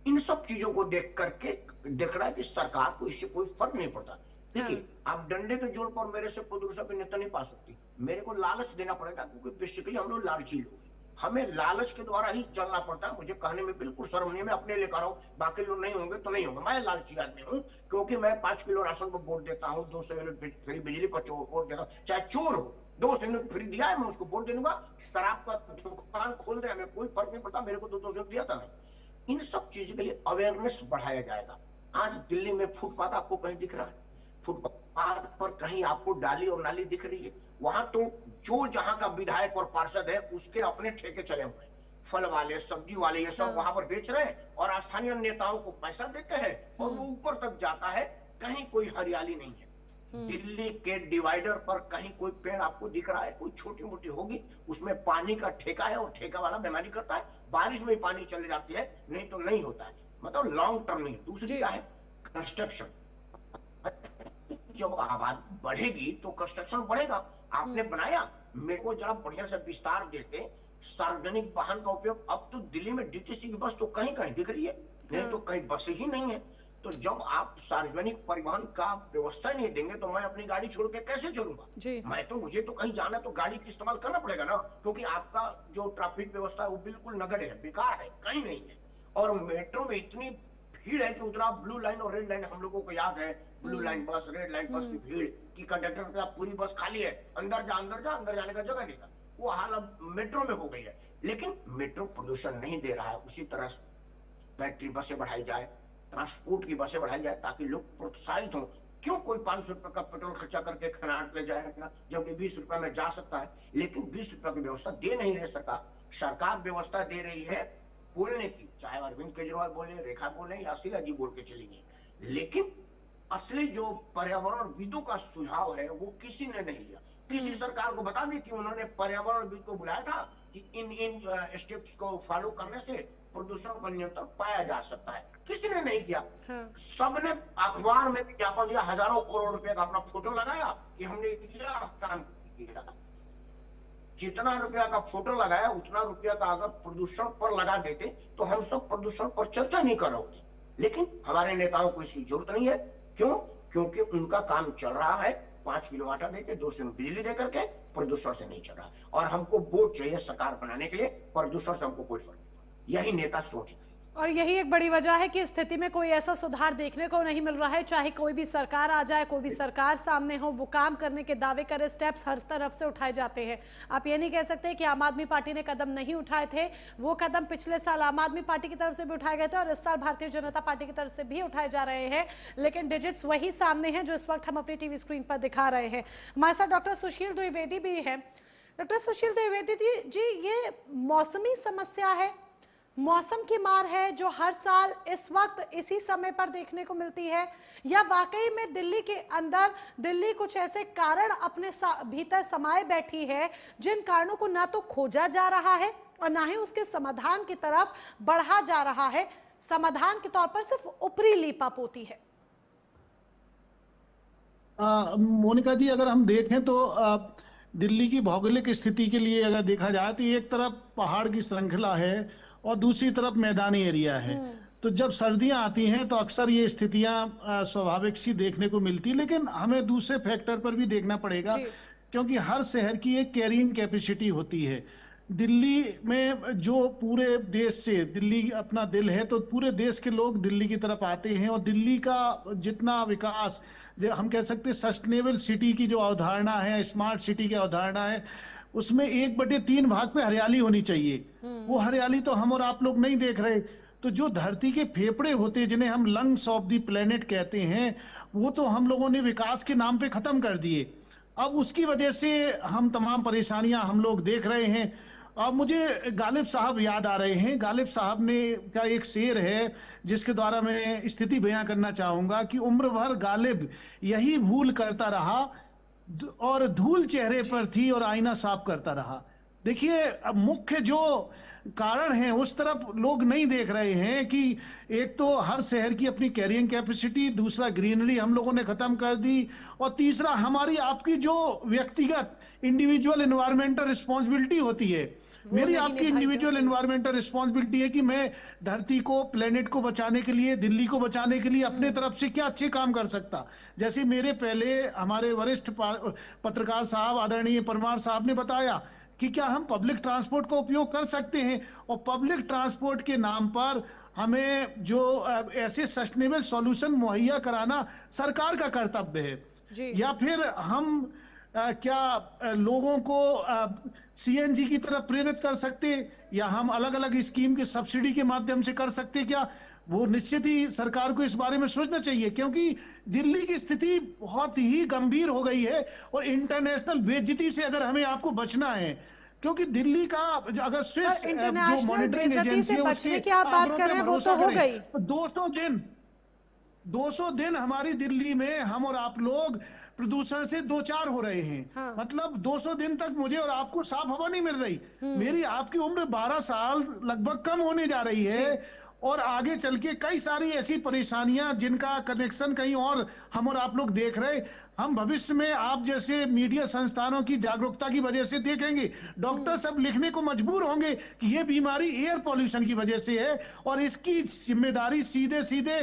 इन सब चीजों को देख करके देख रहा है कि सरकार को इससे कोई फर्क नहीं पड़ता। देखिए, आप डंडे के जोर पर मेरे से प्रदूषण पे नेता नहीं पा सकती। मेरे को लालच देना पड़ेगा, क्योंकि बेसिकली हम लोग लालची लोग हैं। हमें लालच के द्वारा ही चलना पड़ता है। मुझे कहने में बिल्कुल शर्म नहीं है, मैं अपने लिए कर रहा हूँ, बाकी लोग नहीं होंगे तो नहीं होंगे। मैं लालची आदमी हूँ, क्योंकि मैं 5 किलो राशन पर वोट देता हूँ, 200 यूनिट फ्री बिजली पर वोट देता हूँ। चाहे चोर हो, 200 यूनिट फ्री दिया है, मैं उसको वोट दे दूंगा। शराब का दुकान खोल दे, हमें कोई फर्क नहीं पड़ता, मेरे को 200 यूनिट दिया था नहीं। इन सब चीजों के लिए अवेयरनेस बढ़ाया जाएगा। आज दिल्ली में फुटपाथ आपको कहीं दिख रहा है? फुटपाथ पर कहीं आपको डाली और नाली दिख रही है? वहां तो जो जहां का विधायक और पार्षद है उसके अपने ठेके चले हुए हैं। फल वाले, सब्जी वाले, ये सब वहां पर बेच रहे हैं और स्थानीय नेताओं को पैसा देते हैं और वो ऊपर तक जाता है। कहीं कोई हरियाली नहीं है। दिल्ली के डिवाइडर पर कहीं कोई पेड़ आपको दिख रहा है? कोई छोटी मोटी होगी, उसमें पानी का ठेका है और ठेका वाला बेईमानी करता है। बारिश में पानी चले जाती है, नहीं तो नहीं होता है। मतलब लॉन्ग टर्म नहीं। दूसरी क्या है, कंस्ट्रक्शन। जब आबादी बढ़ेगी तो कंस्ट्रक्शन बढ़ेगा। आपने बनाया, मेरे को जरा बढ़िया से विस्तार देते। सार्वजनिक वाहन का उपयोग, अब तो दिल्ली में डीटीसी की बस तो कहीं कहीं दिख रही है, नहीं तो कहीं बस ही नहीं है। तो जब आप सार्वजनिक परिवहन का व्यवस्था नहीं देंगे तो मैं अपनी गाड़ी छोड़ के कैसे चलूंगा? मैं तो, मुझे तो कहीं जाना तो गाड़ी का इस्तेमाल करना पड़ेगा ना, क्योंकि आपका जो ट्रैफिक व्यवस्था है वो बिल्कुल नगण्य है, बेकार है, कहीं नहीं है। और मेट्रो में इतनी भीड़ है कि उतना ब्लू लाइन और रेड लाइन हम लोगों को याद है। ब्लू लाइन बस, रेड लाइन बस की भीड़ की कंडक्टर का पूरी बस खाली है, अंदर जा अंदर जा, अंदर जाने का जगह नहीं था। वो हाल अब मेट्रो में हो गई है। लेकिन मेट्रो प्रदूषण नहीं दे रहा है। उसी तरह बैटरी बसें बढ़ाई जाए, ट्रांसपोर्ट की बसें बढ़ाई जाए, ताकि लोग प्रोत्साहित हों। क्यों कोई 500 रुपए का पेट्रोल खर्चा करके खनाट ले जाएगा, जबकि 20 रुपए में जा सकता है। लेकिन 20 रुपए की व्यवस्था दे नहीं रही सरकार। सरकार व्यवस्था दे रही है बोलने की, चाहे अरविंद केजरीवाल बोले, रेखा बोले या शीला जी बोल के चलेंगे। लेकिन असली जो पर्यावरण विदों का सुझाव है वो किसी ने नहीं लिया। किसी सरकार को बता दी कि उन्होंने पर्यावरणविद को बुलाया था कि इन स्टेप्स को फॉलो करने से प्रदूषण का नियंत्रण पाया जा सकता है, किसी ने नहीं किया। सबने अखबार में विज्ञापन दिया, हजारों करोड़ रुपए का अपना फोटो लगाया कि हमने यह काम किया। जितना रुपया का फोटो लगाया उतना रुपया का अगर प्रदूषण पर लगा देते तो हम सब प्रदूषण पर चर्चा नहीं कर रहे होते। लेकिन हमारे नेताओं को इसकी जरूरत नहीं है। क्यों? क्योंकि उनका काम चल रहा है 5 किलो आटा देके 200 बिजली दे करके, प्रदूषण से नहीं चल रहा। और हमको वोट चाहिए सरकार बनाने के लिए, प्रदूषण से हमको कोई फर्क नहीं। यही नेता सोच रहे। और यही एक बड़ी वजह है कि स्थिति में कोई ऐसा सुधार देखने को नहीं मिल रहा है। चाहे कोई भी सरकार आ जाए, कोई भी सरकार सामने हो, वो काम करने के दावे करे, स्टेप्स हर तरफ से उठाए जाते हैं। आप ये नहीं कह सकते कि आम आदमी पार्टी ने कदम नहीं उठाए थे। वो कदम पिछले साल आम आदमी पार्टी की तरफ से भी उठाए गए थे और इस साल भारतीय जनता पार्टी की तरफ से भी उठाए जा रहे हैं। लेकिन डिजिट्स वही सामने हैं जो इस वक्त हम अपनी टीवी स्क्रीन पर दिखा रहे हैं। हमारे साथ डॉक्टर सुशील द्विवेदी भी है। डॉक्टर सुशील द्विवेदी जी, ये मौसमी समस्या है, मौसम की मार है जो हर साल इस वक्त इसी समय पर देखने को मिलती है, या वाकई में दिल्ली के अंदर दिल्ली कुछ ऐसे कारण अपने भीतर समाये बैठी है जिन कारणों को ना तो खोजा जा रहा है और ना ही उसके समाधान की तरफ बढ़ा जा रहा है, समाधान के तौर पर सिर्फ ऊपरी लीपापोती है? मोनिका जी, अगर हम देखें तो दिल्ली की भौगोलिक स्थिति के लिए अगर देखा जाए तो एक तरफ पहाड़ की श्रृंखला है और दूसरी तरफ मैदानी एरिया है। तो जब सर्दियां आती हैं तो अक्सर ये स्थितियां स्वाभाविक सी देखने को मिलती, लेकिन हमें दूसरे फैक्टर पर भी देखना पड़ेगा, क्योंकि हर शहर की एक कैरिंग कैपेसिटी होती है। दिल्ली में जो पूरे देश से, दिल्ली अपना दिल है, तो पूरे देश के लोग दिल्ली की तरफ आते हैं और दिल्ली का जितना विकास, जो हम कह सकते हैं सस्टेनेबल सिटी की जो अवधारणा है, स्मार्ट सिटी की अवधारणा है, उसमें 1/3 भाग पे हरियाली होनी चाहिए। वो हरियाली तो हम और आप लोग नहीं देख रहे। तो जो धरती के फेफड़े होते हैं, जिन्हें हम लंग्स ऑफ द प्लेनेट कहते हैं, वो तो हम लोगों ने विकास के नाम पे खत्म कर दिए। अब उसकी वजह से हम तमाम परेशानियां हम लोग देख रहे हैं। अब मुझे गालिब साहब याद आ रहे हैं। गालिब साहब ने का एक शेर है जिसके द्वारा मैं स्थिति बयां करना चाहूंगा कि उम्र भर गालिब यही भूल करता रहा और धूल चेहरे पर थी और आईना साफ करता रहा। देखिए, अब मुख्य जो कारण है उस तरफ लोग नहीं देख रहे हैं कि एक तो हर शहर की अपनी कैरिंग कैपेसिटी, दूसरा ग्रीनरी हम लोगों ने खत्म कर दी, और तीसरा हमारी आपकी जो व्यक्तिगत इंडिविजुअल एनवायरमेंटल रिस्पॉन्सिबिलिटी होती है। मेरी आपकी इंडिविजुअल एनवायरमेंटल रिस्पॉन्सिबिलिटी है कि मैं धरती को, प्लेनेट को बचाने के लिए, दिल्ली को बचाने के लिए अपने तरफ से क्या अच्छे काम कर सकता। जैसे मेरे पहले हमारे वरिष्ठ पत्रकार साहब आदरणीय परमार साहब ने बताया कि क्या हम पब्लिक ट्रांसपोर्ट का उपयोग कर सकते हैं, और पब्लिक ट्रांसपोर्ट के नाम पर हमें जो ऐसे सस्टेनेबल सॉल्यूशन मुहैया कराना सरकार का कर्तव्य है। या फिर हम क्या लोगों को सीएनजी की तरफ प्रेरित कर सकते, या हम अलग अलग स्कीम के सब्सिडी के माध्यम से कर सकते क्या? वो निश्चित ही सरकार को इस बारे में सोचना चाहिए, क्योंकि दिल्ली की स्थिति बहुत ही गंभीर हो गई है और इंटरनेशनल बेइज्जती से अगर हमें आपको बचना है, क्योंकि दिल्ली का अगर स्विस जो मॉनिटरिंग एजेंसी है उसके की आप बात कर रहे हैं वो तो हो गई। 200 दिन हमारी दिल्ली में हम और आप लोग प्रदूषण से 2-4 हो रहे हैं। हाँ। मतलब 200 दिन तक मुझे और आपको साफ हवा नहीं मिल रही। मेरी आपकी उम्र 12 साल लगभग कम होने जा रही है, और आगे चल के कई सारी ऐसी परेशानियां जिनका कनेक्शन कहीं और हम और आप लोग देख रहे। हम भविष्य में आप जैसे मीडिया संस्थानों की जागरूकता की वजह से देखेंगे, डॉक्टर सब लिखने को मजबूर होंगे कि ये बीमारी एयर पॉल्यूशन की वजह से है, और इसकी जिम्मेदारी सीधे सीधे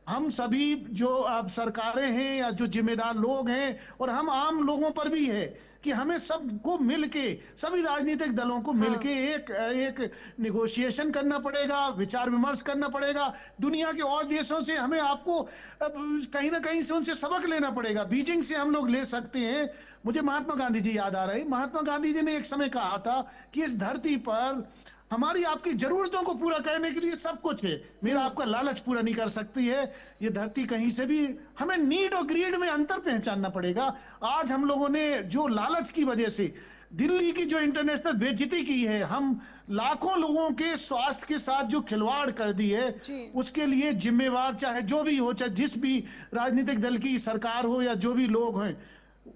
हम सभी जो अब सरकारें हैं या जो जिम्मेदार लोग हैं और हम आम लोगों पर भी है कि हमें सबको मिलके, सभी राजनीतिक दलों को मिलके एक निगोशिएशन करना पड़ेगा, विचार विमर्श करना पड़ेगा। दुनिया के और देशों से हमें आपको कहीं ना कहीं से उनसे सबक लेना पड़ेगा। बीजिंग से हम लोग ले सकते हैं। मुझे महात्मा गांधी जी याद आ रहे। महात्मा गांधी जी ने एक समय कहा था कि इस धरती पर हमारी आपकी जरूरतों को पूरा करने के लिए सब कुछ है, मेरा आपका लालच पूरा नहीं कर सकती है ये धरती कहीं से भी। हमें नीड और ग्रीड में अंतर पहचानना पड़ेगा। आज हम लोगों ने जो लालच की वजह से दिल्ली की जो इंटरनेशनल बेइज्जती की है, हम लाखों लोगों के स्वास्थ्य के साथ जो खिलवाड़ कर दी है, उसके लिए जिम्मेवार चाहे जो भी हो, चाहे जिस भी राजनीतिक दल की सरकार हो या जो भी लोग हैं,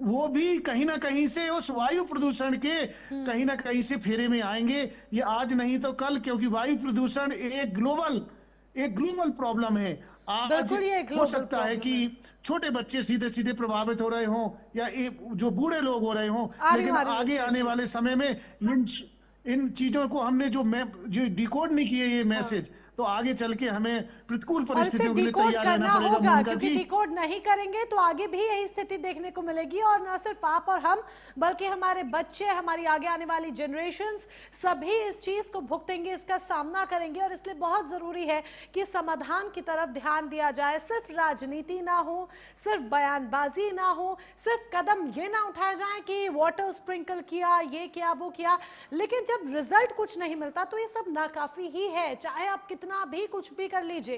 वो भी कहीं ना कहीं से उस वायु प्रदूषण के कहीं ना कहीं से फेरे में आएंगे। ये आज नहीं तो कल, क्योंकि वायु प्रदूषण एक ग्लोबल प्रॉब्लम है। आज हो सकता है कि छोटे बच्चे सीधे सीधे प्रभावित हो रहे हों या जो बूढ़े लोग हो रहे हों, लेकिन आगे आने वाले समय में इन चीजों को हमने जो डिकोड नहीं किए ये मैसेज, तो आगे चल के हमें प्रतिकूल परिस्थितियों के लिए तैयार रहना पड़ेगा। क्योंकि डिकोड नहीं करेंगे तो आगे भी यही स्थिति देखने को मिलेगी, और न सिर्फ आप और हम बल्कि हमारे बच्चे, हमारी आगे आने वाली जनरेशंस सभी इस चीज को भुगतेंगे, इसका सामना करेंगे। और इसलिए बहुत जरूरी है कि समाधान की तरफ ध्यान दिया जाए। सिर्फ राजनीति ना हो, सिर्फ बयानबाजी ना हो, सिर्फ कदम ये ना उठाए जाए कि वाटर स्प्रिंकल किया, ये किया, वो किया, लेकिन जब रिजल्ट कुछ नहीं मिलता तो ये सब नाकाफी ही है, चाहे आप कितना भी कुछ भी कर लीजिए।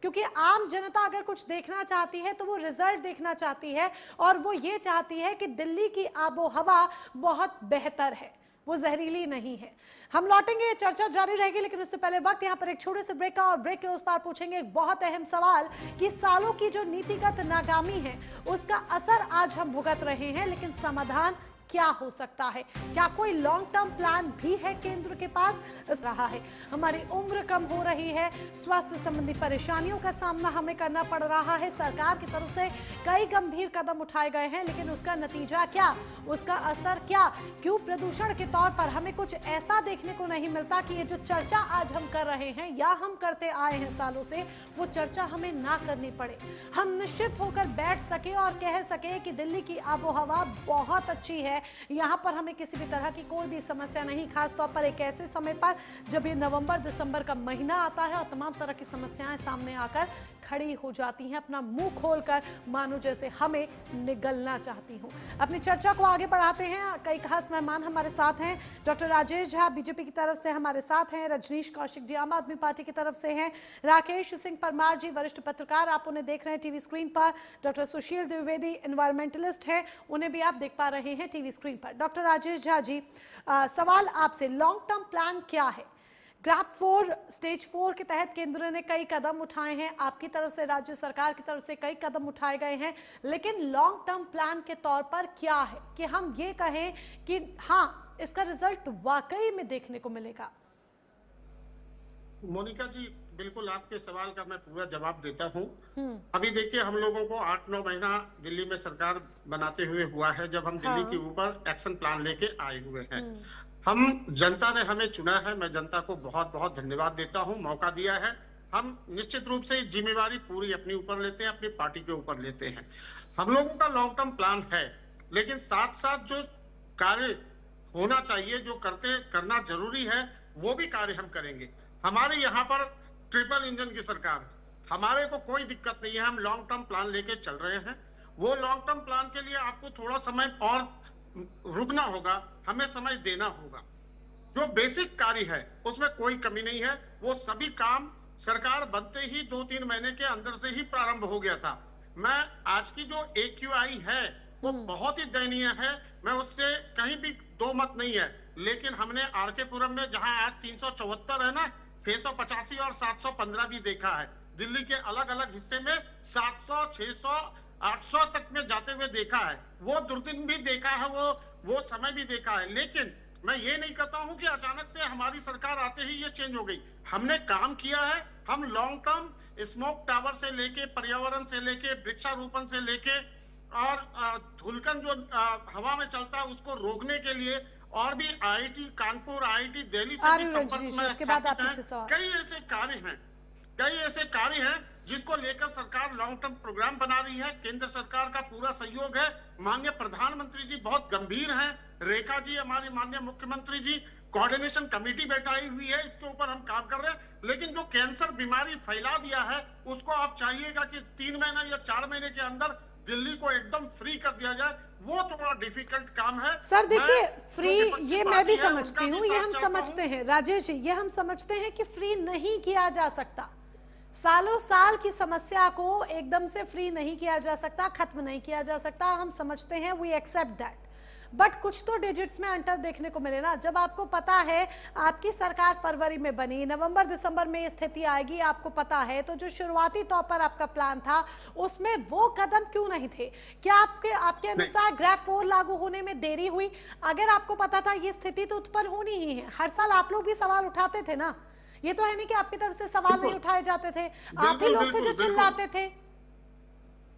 क्योंकि आम जनता अगर कुछ देखना चाहती है तो वो रिजल्ट देखना चाहती है, और वो ये चाहती है कि दिल्ली की आबो हवा बहुत बेहतर है। वो जहरीली नहीं है। हम लौटेंगे, ये चर्चा जारी रहेगी, लेकिन उससे पहले वक्त यहाँ पर एक छोटे से ब्रेक का, और ब्रेक के उस पार पूछेंगे एक बहुत अहम सवाल कि सालों की जो नीतिगत नाकामी है उसका असर आज हम भुगत रहे हैं, लेकिन समाधान क्या हो सकता है? क्या कोई लॉन्ग टर्म प्लान भी है केंद्र के पास? रहा है, हमारी उम्र कम हो रही है, स्वास्थ्य संबंधी परेशानियों का सामना हमें करना पड़ रहा है, सरकार की तरफ से कई गंभीर कदम उठाए गए हैं, लेकिन उसका नतीजा क्या, उसका असर क्या? क्यों प्रदूषण के तौर पर हमें कुछ ऐसा देखने को नहीं मिलता कि ये जो चर्चा आज हम कर रहे हैं या हम करते आए हैं सालों से, वो चर्चा हमें ना करनी पड़े, हम निश्चित होकर बैठ सके और कह सके कि दिल्ली की आबोहवा बहुत अच्छी है, यहाँ पर हमें किसी भी तरह की कोई भी समस्या नहीं, खासतौर पर एक ऐसे समय पर जब ये नवंबर दिसंबर का महीना आता है और तमाम तरह की समस्याएं सामने आकर खड़ी हो जाती हैं, अपना मुंह खोलकर मानो जैसे हमें निगलना चाहती हूँ। अपनी चर्चा को आगे बढ़ाते हैं, कई खास मेहमान हमारे साथ हैं। डॉक्टर राजेश झा बीजेपी की तरफ से हमारे साथ हैं, रजनीश कौशिक जी आम आदमी पार्टी की तरफ से हैं, राकेश सिंह परमार जी वरिष्ठ पत्रकार, आप उन्हें देख रहे हैं टीवी स्क्रीन पर, डॉक्टर सुशील द्विवेदी एनवायरमेंटलिस्ट हैं, उन्हें भी आप देख पा रहे हैं टीवी स्क्रीन पर। डॉक्टर राजेश झा जी, सवाल आपसे, लॉन्ग टर्म प्लान क्या है? ग्राफ 4 स्टेज 4 के तहत केंद्र ने कई कदम उठाए हैं, आपकी तरफ से, राज्य सरकार की तरफ से कई कदम उठाए गए हैं, लेकिन लॉन्ग टर्म प्लान के तौर पर क्या है कि हम ये कहें कि हाँ इसका रिजल्ट वाकई में देखने को मिलेगा? मोनिका जी, बिल्कुल आपके सवाल का मैं पूरा जवाब देता हूँ। अभी देखिए, हम लोगों को 8-9 महीना दिल्ली में सरकार बनाते हुए हुआ है, जब हम दिल्ली के ऊपर एक्शन प्लान लेके आए हुए हैं। हम, जनता ने हमें चुना है, मैं जनता को बहुत बहुत धन्यवाद देता हूं, मौका दिया है। हम निश्चित रूप से जिम्मेवारी पूरी अपने ऊपर लेते हैं, अपनी पार्टी के ऊपर लेते हैं। हम लोगों का लॉन्ग टर्म प्लान है, लेकिन साथ साथ जो कार्य होना चाहिए, जो करना जरूरी है, वो भी कार्य हम करेंगे। हमारे यहाँ पर ट्रिपल इंजन की सरकार, हमारे को कोई दिक्कत नहीं है, हम लॉन्ग टर्म प्लान लेके चल रहे हैं। वो लॉन्ग टर्म प्लान के लिए आपको थोड़ा समय और रुकना होगा, हमें समय देना होगा। जो बेसिक कार्य है उसमें कोई कमी नहीं है, वो सभी काम सरकार बनते ही 2-3 महीने के अंदर से ही प्रारंभ हो गया था। मैं आज की जो AQI है वो बहुत ही दयनीय है, मैं उससे कहीं भी दो मत नहीं है, लेकिन हमने RK पुरम में जहां आज 374 है ना, 685 और 715 भी देखा है। दिल्ली के अलग अलग हिस्से में 700, 600, 800 तक में जाते हुए देखा है। वो दुर्दिन भी देखा है, वो समय भी देखा है। लेकिन मैं ये नहीं कहता हूं कि अचानक से हमारी सरकार आते ही ये चेंज हो गई। हमने काम किया है, हम लॉन्ग टर्म स्मोक टावर से लेके, पर्यावरण से लेके, वृक्षारोपण से लेके और धूलकण जो हवा में चलता है उसको रोकने के लिए, और भी IIT कानपुर, IIT दिल्ली से भी संपर्क में कई ऐसे कार्य हैं जिसको लेकर सरकार लॉन्ग टर्म प्रोग्राम बना रही है। केंद्र सरकार का पूरा सहयोग है, माननीय प्रधानमंत्री जी बहुत गंभीर हैं, रेखा जी हमारी माननीय मुख्यमंत्री जी, कोऑर्डिनेशन कमेटी बैठाई हुई है, इसके ऊपर हम काम कर रहे हैं। लेकिन जो कैंसर बीमारी फैला दिया है उसको आप चाहिएगा कि 3 महीने या 4 महीने के अंदर दिल्ली को एकदम फ्री कर दिया जाए, वो थोड़ा डिफिकल्ट काम है। सर देखिए, फ्री ये मैं भी समझती हूँ, ये हम समझते हैं राजेश, ये हम समझते हैं कि फ्री नहीं किया जा सकता, सालों साल की समस्या को एकदम से फ्री नहीं किया जा सकता, खत्म नहीं किया जा सकता, हम समझते हैं, वी एक्सेप्ट दैट। बट कुछ तो डिजिट्स में अंतर देखने को मिले ना। जब आपको पता है आपकी सरकार फरवरी में बनी, नवंबर दिसंबर में ये स्थिति आएगी आपको पता है, तो जो शुरुआती तौर पर आपका प्लान था उसमें वो कदम क्यों नहीं थे? क्या आपके अनुसार ग्राफ 4 लागू होने में देरी हुई? अगर आपको पता था ये स्थिति तो उत्पन्न होनी ही है, हर साल आप लोग भी सवाल उठाते थे ना, ये तो है नहीं कि आपकी तरफ से सवाल नहीं उठाए जाते थे, आप ही लोग थे जो चिल्लाते थे।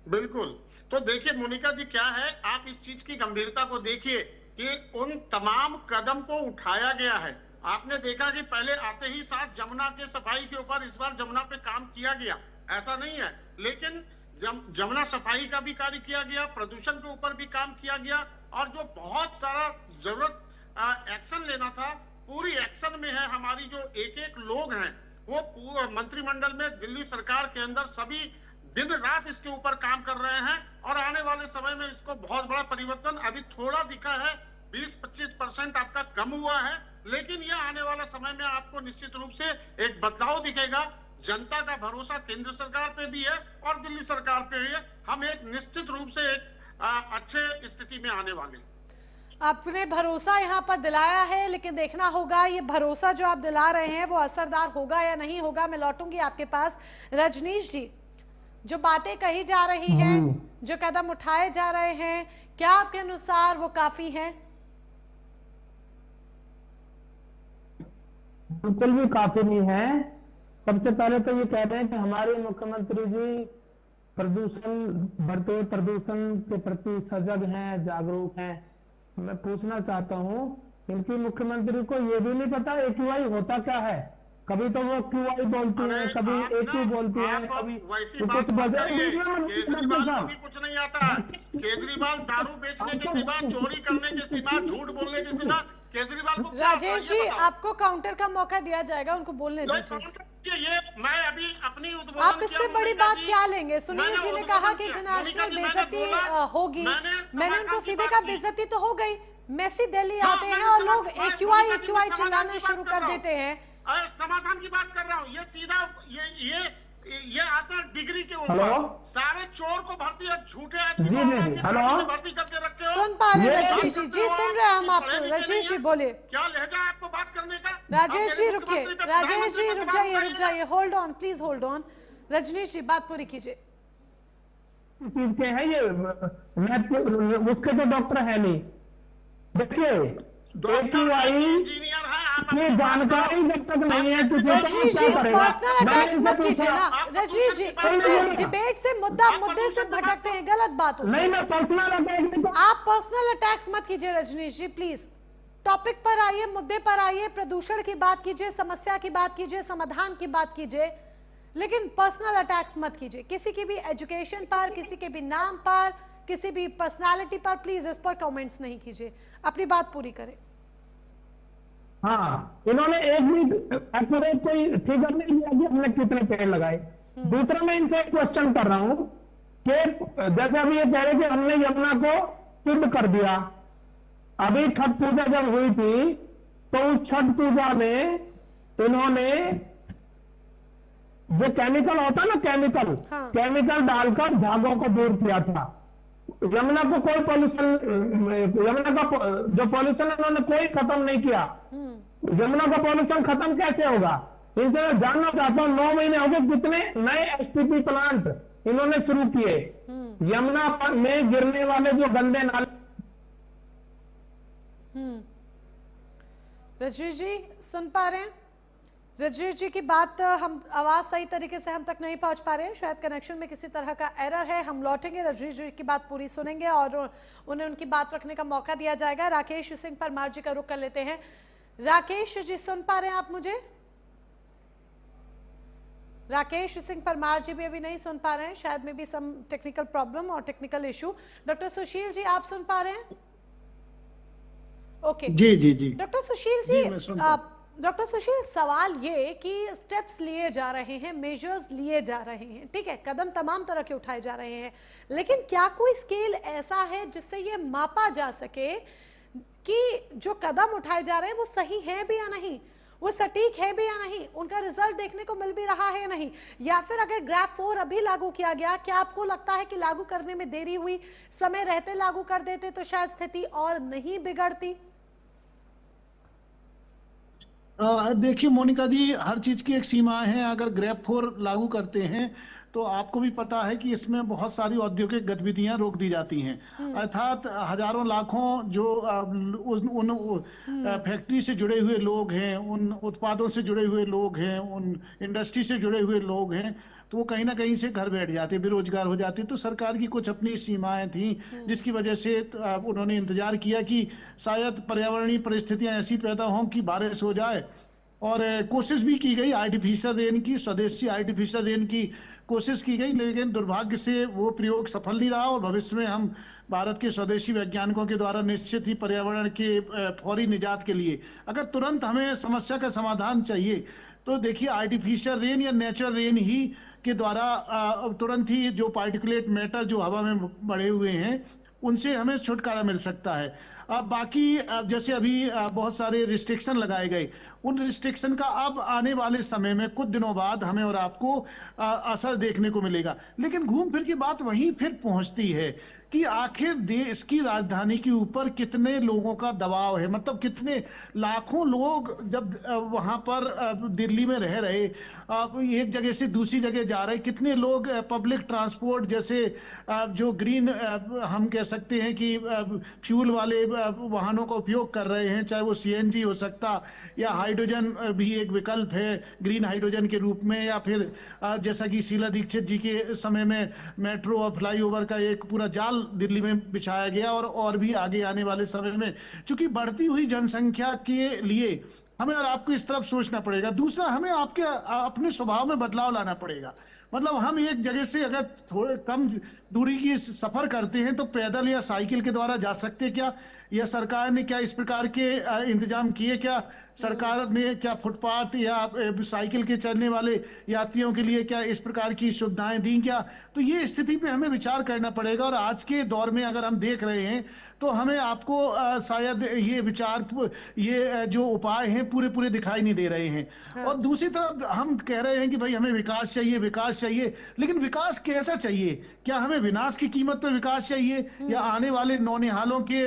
बिल्कुल। तो देखिए मोनिका जी, क्या है, आप इस चीज की गंभीरता को देखिए कि उन तमाम कदम को उठाया गया है। आपने देखा कि पहले आते ही साथ जमुना के सफाई के ऊपर, इस बार जमुना पे काम किया गया, ऐसा नहीं है, लेकिन जमुना सफाई का भी कार्य किया गया, प्रदूषण के ऊपर भी काम किया गया, और जो बहुत सारा जरूरत एक्शन लेना था, पूरी एक्शन में है। हमारी जो एक लोग हैं वो मंत्रिमंडल में, दिल्ली सरकार के अंदर सभी दिन रात इसके ऊपर काम कर रहे हैं, और आने वाले समय में इसको बहुत बड़ा परिवर्तन, अभी थोड़ा दिखा है, 20-25% आपका कम हुआ है, लेकिन यह आने वाला समय में आपको निश्चित रूप से एक बदलाव दिखेगा। जनता का भरोसा केंद्र सरकार पे भी है और दिल्ली सरकार पे है। हम एक निश्चित रूप से एक अच्छे स्थिति में आने वाले। आपने भरोसा यहाँ पर दिलाया है, लेकिन देखना होगा ये भरोसा जो आप दिला रहे हैं वो असरदार होगा या नहीं होगा। मैं लौटूंगी आपके पास। रजनीश जी, जो बातें कही जा रही हैं, जो कदम उठाए जा रहे हैं, क्या आपके अनुसार वो काफी हैं? बिल्कुल भी काफी नहीं है। सबसे पहले तो ये कह रहे हैं कि हमारे मुख्यमंत्री जी प्रदूषण, बढ़ते हुए प्रदूषण के प्रति सजग हैं, जागरूक हैं। मैं पूछना चाहता हूँ, इनकी मुख्यमंत्री को ये भी नहीं पता AQI होता क्या है? कभी तो वो QI बोलती है, कभी AQ बोलती है, कभी केजरीवाल को भी कुछ नहीं आता। केजरीवाल दारू बेचने के सिवा, चोरी करने के सिवा, झूठ बोलने के सिवा केजरीवाल को। राजेश जी, आपको काउंटर का मौका दिया जाएगा, उनको बोलने दीजिए। ये मैं अभी अपनी उद्बोधन, आप इससे बड़ी बात क्या लेंगे? सुनील जी ने कहा कि इंटरनेशनल बेइज्जती होगी, मैंने उनको सीधे कहा बेइज्जती तो हो गई। मेसी दिल्ली आते हैं और लोग AQI चिल्लाना शुरू कर देते हैं। समाधान की बात कर रहा हूँ। ये सीधा ये आता है डिग्री के ऊपर। सारे चोर को भर्ती, अब झूठे आदमी को भर्ती करके रखे हो। सुन पा रहे हैं रजनीश जी? जी सुन रहे हैं हम आपको। रजनीश जी बोलिए। क्या लहजा है आपको बात करने का? राजेश जी रुकिए, राजेश जी रुक जाइए, hold on please, hold on. Rajneesh ji बात पूरी कीजिए। चीज के है ये, उसके तो डॉक्टर है नहीं। देखिए इंजीनियर है, ये जानकारी जब तक नहीं है तो रजनीश जी क्या करेगा? पर्सनल अटैक्स मत कीजिए ना रजनीश जी। डिबेट से मुद्दे से भटकते हैं, गलत बात होती है। नहीं, मैं पर्सनल अटैक, आप पर्सनल अटैक्स मत कीजिए रजनीश जी, प्लीज टॉपिक पर आइए, मुद्दे पर आइए। प्रदूषण की बात कीजिए, समस्या की बात कीजिए, समाधान की बात कीजिए, लेकिन पर्सनल अटैक्स मत कीजिए किसी की भी एजुकेशन पर, किसी के भी नाम पर, किसी भी पर्सनालिटी पर। प्लीज इस पर कमेंट्स नहीं कीजिए, अपनी बात पूरी करें। हाँ, इन्होंने एक भी एक्यूरेट कोई फिगर नहीं दिया कि हमने कितने पेड़ लगाए। दूसरा मैं इनसे क्वेश्चन कर रहा हूँ कि जैसे अभी ये कह रहे कि हमने यमुना को शुद्ध कर दिया। अभी छठ पूजा जब हुई थी तो उस छठ पूजा में इन्होंने जो केमिकल होता ना, केमिकल डालकर झागों को दूर किया था। यमुना को कोई पॉल्यूशन, यमुना का जो पॉल्यूशन इन्होंने कोई खत्म नहीं किया। यमुना का पॉल्यूशन खत्म कैसे होगा? इनसे मैं जानना चाहता हूँ, 9 महीने हो गए, कितने नए STP प्लांट इन्होंने शुरू किए यमुना में गिरने वाले जो गंदे नाले। रजनीश जी सुन पा रहे हैं? रजनीश जी की बात, हम आवाज सही तरीके से हम तक नहीं पहुंच पा रहे हैं, शायद कनेक्शन में किसी तरह का एरर है। हम लौटेंगे, रजनीश जी की बात पूरी सुनेंगे और उन्हें उनकी बात रखने का मौका दिया जाएगा। राकेश सिंह परमार जी का रुख कर लेते हैं। राकेश जी सुन पा रहे हैं आप मुझे? राकेश सिंह परमार जी भी अभी नहीं सुन पा रहे हैं, शायद में भी सम टेक्निकल प्रॉब्लम और technical issue. Doctor Sushil ji आप सुन पा रहे हैं? ओके जी। डॉक्टर सुशील जी, डॉक्टर सुशील, सवाल ये कि स्टेप्स लिए जा रहे हैं, मेजर्स लिए जा रहे हैं, ठीक है, कदम तमाम तरह के उठाए जा रहे हैं, लेकिन क्या कोई स्केल ऐसा है जिससे ये मापा जा सके कि जो कदम उठाए जा रहे हैं वो सही है भी या नहीं, वो सटीक है भी या नहीं, उनका रिजल्ट देखने को मिल भी रहा है या नहीं? या फिर अगर ग्राफ 4 अभी लागू किया गया, क्या आपको लगता है कि लागू करने में देरी हुई, समय रहते लागू कर देते तो शायद स्थिति और नहीं बिगड़ती? देखिए मोनिका जी, हर चीज की एक सीमा है। अगर ग्रैप 4 लागू करते हैं तो आपको भी पता है कि इसमें बहुत सारी औद्योगिक गतिविधियां रोक दी जाती हैं, अर्थात हजारों लाखों जो उन फैक्ट्री से जुड़े हुए लोग हैं, उन उत्पादों से जुड़े हुए लोग हैं, उन इंडस्ट्री से जुड़े हुए लोग हैं, तो वो कहीं ना कहीं से घर बैठ जाते, बेरोजगार हो जाते। तो सरकार की कुछ अपनी सीमाएं थी जिसकी वजह से उन्होंने इंतजार किया कि शायद पर्यावरणीय परिस्थितियां ऐसी पैदा हों कि बारिश हो जाए, और कोशिश भी की गई आर्टिफिशियल रेन की, स्वदेशी आर्टिफिशियल रेन की कोशिश की गई, लेकिन दुर्भाग्य से वो प्रयोग सफल नहीं रहा। और भविष्य में हम भारत के स्वदेशी वैज्ञानिकों के द्वारा निश्चित ही पर्यावरण के फौरी निजात के लिए, अगर तुरंत हमें समस्या का समाधान चाहिए तो देखिए आर्टिफिशियल रेन या नेचुरल रेन ही के द्वारा तुरंत ही जो पार्टिकुलेट मैटर जो हवा में बढ़े हुए हैं उनसे हमें छुटकारा मिल सकता है। बाकी जैसे अभी बहुत सारे रिस्ट्रिक्शन लगाए गए, उन रिस्ट्रिक्शन का अब आने वाले समय में कुछ दिनों बाद हमें और आपको असर देखने को मिलेगा। लेकिन घूम फिर की बात वहीं फिर पहुंचती है कि आखिर देश की राजधानी के ऊपर कितने लोगों का दबाव है, मतलब कितने लाखों लोग जब वहां पर दिल्ली में रह रहे, एक जगह से दूसरी जगह जा रहे, कितने लोग पब्लिक ट्रांसपोर्ट जैसे जो ग्रीन हम कह सकते हैं कि फ्यूल वाले वाहनों का उपयोग कर रहे हैं, चाहे वो सीएनजी हो सकता या हाइड्रोजन भी एक विकल्प है ग्रीन हाइड्रोजन के रूप में, या फिर जैसा कि शीला दीक्षित जी के समय में मेट्रो और फ्लाईओवर का एक पूरा जाल दिल्ली में बिछाया गया, और भी आगे आने वाले समय में, क्योंकि बढ़ती हुई जनसंख्या के लिए हमें और आपको इस तरफ सोचना पड़ेगा। दूसरा, हमें आपके अपने स्वभाव में बदलाव लाना पड़ेगा। मतलब हम एक जगह से अगर थोड़े कम दूरी की सफर करते हैं तो पैदल या साइकिल के द्वारा जा सकते क्या, या सरकार ने क्या इस प्रकार के इंतजाम किए क्या, सरकार ने क्या फुटपाथ या साइकिल के चलने वाले यात्रियों के लिए क्या इस प्रकार की सुविधाएं दी क्या? तो ये स्थिति पे हमें विचार करना पड़ेगा। और आज के दौर में अगर हम देख रहे हैं तो हमें आपको शायद ये विचार, ये जो उपाय हैं पूरे दिखाई नहीं दे रहे हैं। हाँ। और दूसरी तरफ हम कह रहे हैं कि भाई हमें विकास चाहिए, विकास चाहिए, लेकिन विकास कैसा चाहिए? क्या हमें विनाश की कीमत पर विकास चाहिए, या आने वाले नौनिहालों के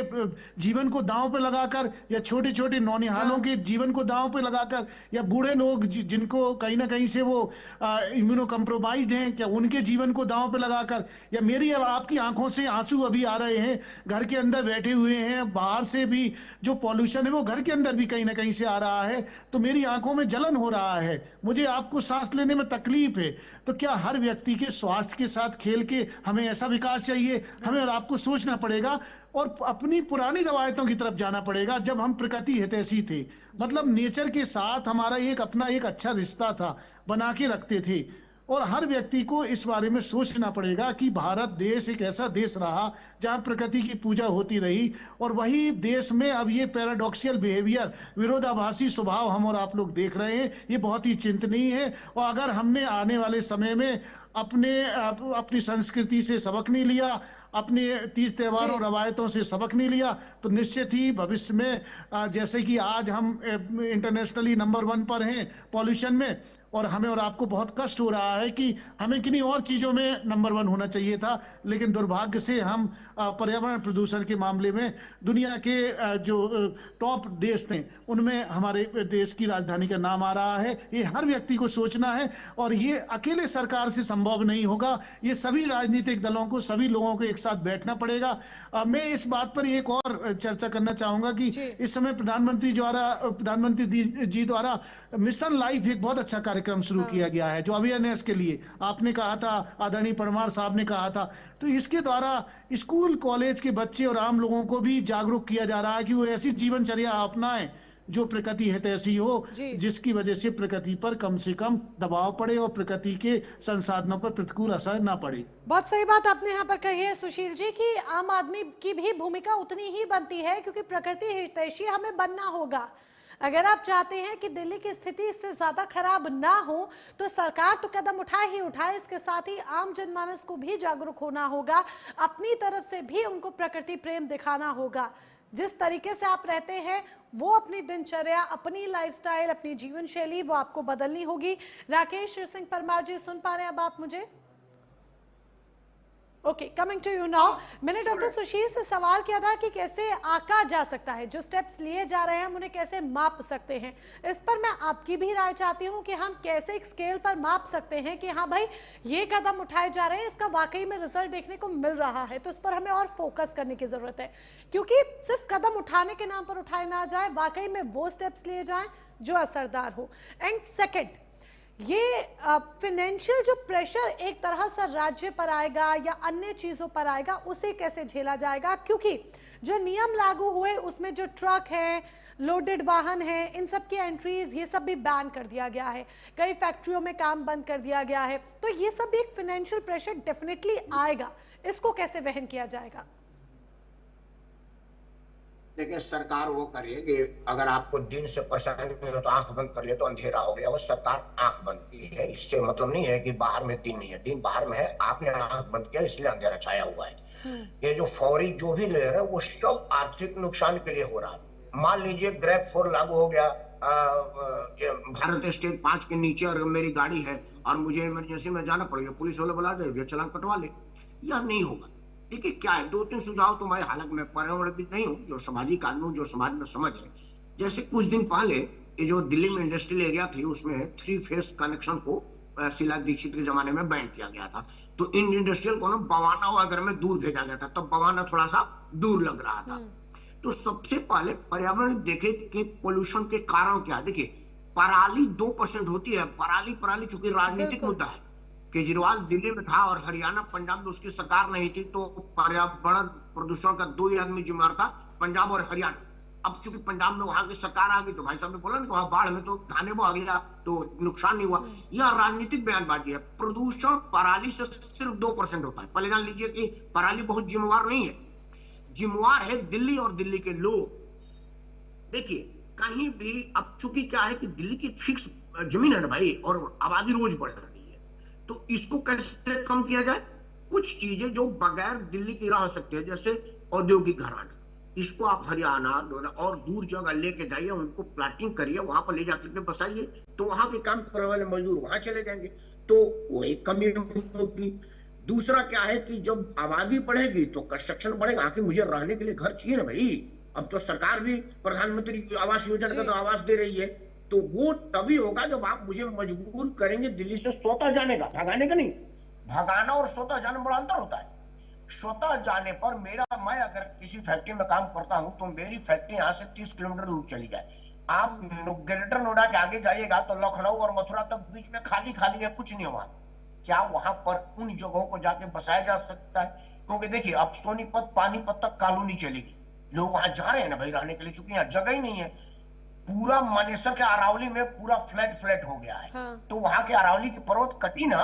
जीवन को दांव पे लगाकर, या छोटे छोटे नौनिहालों के जीवन को दांव पे लगाकर, या बूढ़े लोग जिनको कहीं ना कहीं से वो इम्यूनो कम्प्रोमाइज्ड हैं, क्या उनके जीवन को दांव पे लगाकर, या मेरी आपकी आंखों से आंसू अभी आ रहे हैं, घर के अंदर बैठे हुए हैं, बाहर से भी जो पॉल्यूशन है वो घर के अंदर भी कहीं ना कहीं से आ रहा है, तो मेरी आंखों में जलन हो रहा है, मुझे आपको सांस लेने में तकलीफ है। तो क्या हर व्यक्ति के स्वास्थ्य के साथ खेल के हमें ऐसा विकास चाहिए? हमें और आपको सोचना पड़ेगा और अपनी पुरानी रवायतों की तरफ जाना पड़ेगा, जब हम प्रकृति हितैषी थे, मतलब नेचर के साथ हमारा अपना एक अच्छा रिश्ता था, बना के रखते थे। और हर व्यक्ति को इस बारे में सोचना पड़ेगा कि भारत देश एक ऐसा देश रहा जहां प्रकृति की पूजा होती रही, और वही देश में अब ये पैराडॉक्सियल बिहेवियर, विरोधाभासी स्वभाव हम और आप लोग देख रहे हैं। ये बहुत ही चिंतनीय है। और अगर हमने आने वाले समय में अपनी संस्कृति से सबक नहीं लिया, अपने तीज त्योहारों रवायतों से सबक नहीं लिया, तो निश्चित ही भविष्य में जैसे कि आज हम इंटरनेशनली नंबर 1 पर हैं पॉल्यूशन में, और हमें और आपको बहुत कष्ट हो रहा है कि हमें किन्हीं और चीजों में नंबर 1 होना चाहिए था, लेकिन दुर्भाग्य से हम पर्यावरण प्रदूषण के मामले में दुनिया के जो टॉप देश थे उनमें हमारे देश की राजधानी का नाम आ रहा है। ये हर व्यक्ति को सोचना है, और ये अकेले सरकार से संभव नहीं होगा। ये सभी राजनीतिक दलों को, सभी लोगों को एक साथ बैठना पड़ेगा। मैं इस बात पर एक और चर्चा करना चाहूंगा कि इस समय प्रधानमंत्री जी द्वारा मिशन लाइफ एक बहुत अच्छा कार्यक्रम शुरू किया गया है, जो अवेयरनेस के लिए आपने कहा था, आदरणीय परमार साहब ने कहा था। तो इसके द्वारा स्कूल कॉलेज के बच्चे और आम लोगों को भी जागरूक किया जा रहा है कि वो ऐसी जीवनचर्या अपनाएं जो प्रकृति हितैषी हो, जिसकी वजह से प्रकृति पर कम से कम दबाव पड़े और प्रकृति के संसाधनों पर प्रतिकूल असर ना पड़े। बहुत सही बात आपने यहाँ पर कही है सुशील जी कि आम आदमी की भी भूमिका उतनी ही बनती है, क्योंकि प्रकृति हितैषी हमें बनना होगा। अगर आप चाहते हैं कि दिल्ली की स्थिति इससे ज्यादा खराब ना हो, तो सरकार तो कदम उठाए ही उठाए, इसके साथ ही आम जनमानस को भी जागरूक होना होगा, अपनी तरफ से भी उनको प्रकृति प्रेम दिखाना होगा। जिस तरीके से आप रहते हैं वो अपनी दिनचर्या, अपनी लाइफस्टाइल, अपनी जीवन शैली वो आपको बदलनी होगी। राकेश सिंह परमार जी, सुन पा रहे हैं अब आप मुझे? Okay, coming to you now. मैंने डॉक्टर सुशील से सवाल किया था कि कैसे आंका जा सकता है, जो स्टेप्स लिए जा रहे हैं हम उन्हें कैसे माप सकते हैं। इस पर मैं आपकी भी राय चाहती हूं कि हम कैसे एक स्केल पर माप सकते हैं कि हाँ भाई ये कदम उठाए जा रहे हैं, इसका वाकई में रिजल्ट देखने को मिल रहा है। तो इस पर हमें और फोकस करने की जरूरत है, क्योंकि सिर्फ कदम उठाने के नाम पर उठाए ना जाए, वाकई में वो स्टेप्स लिए जाएं जो असरदार हो। एंड सेकेंड, ये फाइनेंशियल जो प्रेशर एक तरह से राज्य पर आएगा या अन्य चीजों पर आएगा, उसे कैसे झेला जाएगा? क्योंकि जो नियम लागू हुए उसमें जो ट्रक है, लोडेड वाहन है, इन सब की एंट्रीज ये सब भी बैन कर दिया गया है, कई फैक्ट्रियों में काम बंद कर दिया गया है। तो ये सब भी एक फाइनेंशियल प्रेशर डेफिनेटली आएगा, इसको कैसे वहन किया जाएगा? देखिए सरकार वो करिए कि अगर आपको दिन से परेशानी नहीं हो तो आंख बंद कर लिए तो अंधेरा हो गया। वो सरकार आंख बंद की है, इससे मतलब नहीं है कि बाहर में दिन नहीं है, दिन बाहर में है, आपने आंख बंद किया इसलिए अंधेरा छाया हुआ है। ये जो फौरी जो भी ले रहे हैं वो सब आर्थिक नुकसान के लिए हो रहा है। मान लीजिए ग्रैब 4 लागू हो गया, भारत स्टेट 5 के नीचे और मेरी गाड़ी है और मुझे इमरजेंसी में जाना पड़ेगा, पुलिस वाले बुला दे चलान कटवा ले, यह नहीं होगा। देखिए क्या है, 2-3 सुझाव तो मैं, हालांकि मैं पर्यावरणविद नहीं हूँ, जो सामाजिक आदमी हूँ, जो समाज में समझ है। जैसे कुछ दिन पहले ये जो दिल्ली में इंडस्ट्रियल एरिया थी उसमें 3 फेस कनेक्शन को शीला दीक्षित के जमाने में बैन किया गया था। तो इन इंडस्ट्रियल को ना बवाना अगर में दूर भेजा गया था, तब बवाना थोड़ा सा दूर लग रहा था। तो सबसे पहले पर्यावरण देखे कि पोल्यूशन के कारण क्या। देखिए पराली 2% होती है, पराली चूंकि राजनीतिक मुद्दा है। केजरीवाल दिल्ली में था और हरियाणा पंजाब में उसकी सरकार नहीं थी, तो पर्यावरण प्रदूषण का 2 ही आदमी जिम्मेदार था, पंजाब और हरियाणा। अब चूंकि पंजाब में वहां की सरकार आ गई तो भाई साहब ने बोला ना कि वहां बाढ़ में तो धाने वो आ गया तो नुकसान नहीं हुआ। यह राजनीतिक बयानबाजी है। प्रदूषण पराली से सिर्फ 2% होता है। पहले जान लीजिए कि पराली बहुत जिम्मेवार नहीं है, जिम्मेवार है दिल्ली और दिल्ली के लोग। देखिए कहीं भी अब चूंकि क्या है कि दिल्ली की फिक्स जमीन है ना भाई, और आबादी रोज बढ़ रही है, तो इसको कैसे कम किया जाए। कुछ चीजें जो बगैर दिल्ली की रह सकती है, जैसे औद्योगिक घराना, इसको आप हरियाणा और दूर जगह लेके जाइए, उनको प्लाटिंग करिए, वहां पर ले जाकर के बसाइए, तो वहां के काम करने वाले मजदूर वहां चले जाएंगे, तो वो एक कमी होगी। दूसरा क्या है कि जब आबादी बढ़ेगी तो कंस्ट्रक्शन बढ़ेगा, आखिर मुझे रहने के लिए घर चाहिए ना भाई। अब तो सरकार भी प्रधानमंत्री आवास योजना का तो आवास दे रही है, तो वो तभी होगा जब आप मुझे मजबूर करेंगे दिल्ली से स्वतः जाने का, भगाने का नहीं। भगाना और स्वतः जाने में बड़ा अंतर होता है। स्वतः जाने पर मैं अगर किसी फैक्ट्री में काम करता हूं तो मेरी फैक्ट्री यहाँ से 30 किलोमीटर दूर चली जाए, आप ग्रेटर नोएडा के आगे जाइएगा तो लखनऊ और मथुरा तक बीच में खाली है, कुछ नहीं हुआ। क्या वहां पर उन जगहों को जाके बसाया जा सकता है? क्योंकि देखिए अब सोनीपत पानीपत तक कॉलोनी चलेगी, लोग वहां जा रहे हैं ना भाई रहने के लिए, चूंकि यहाँ जगह ही नहीं है। पूरा मानेसर के अरावली में पूरा फ्लैट हो गया है। हाँ। तो वहां के अरावली की पर्वत कटी ना,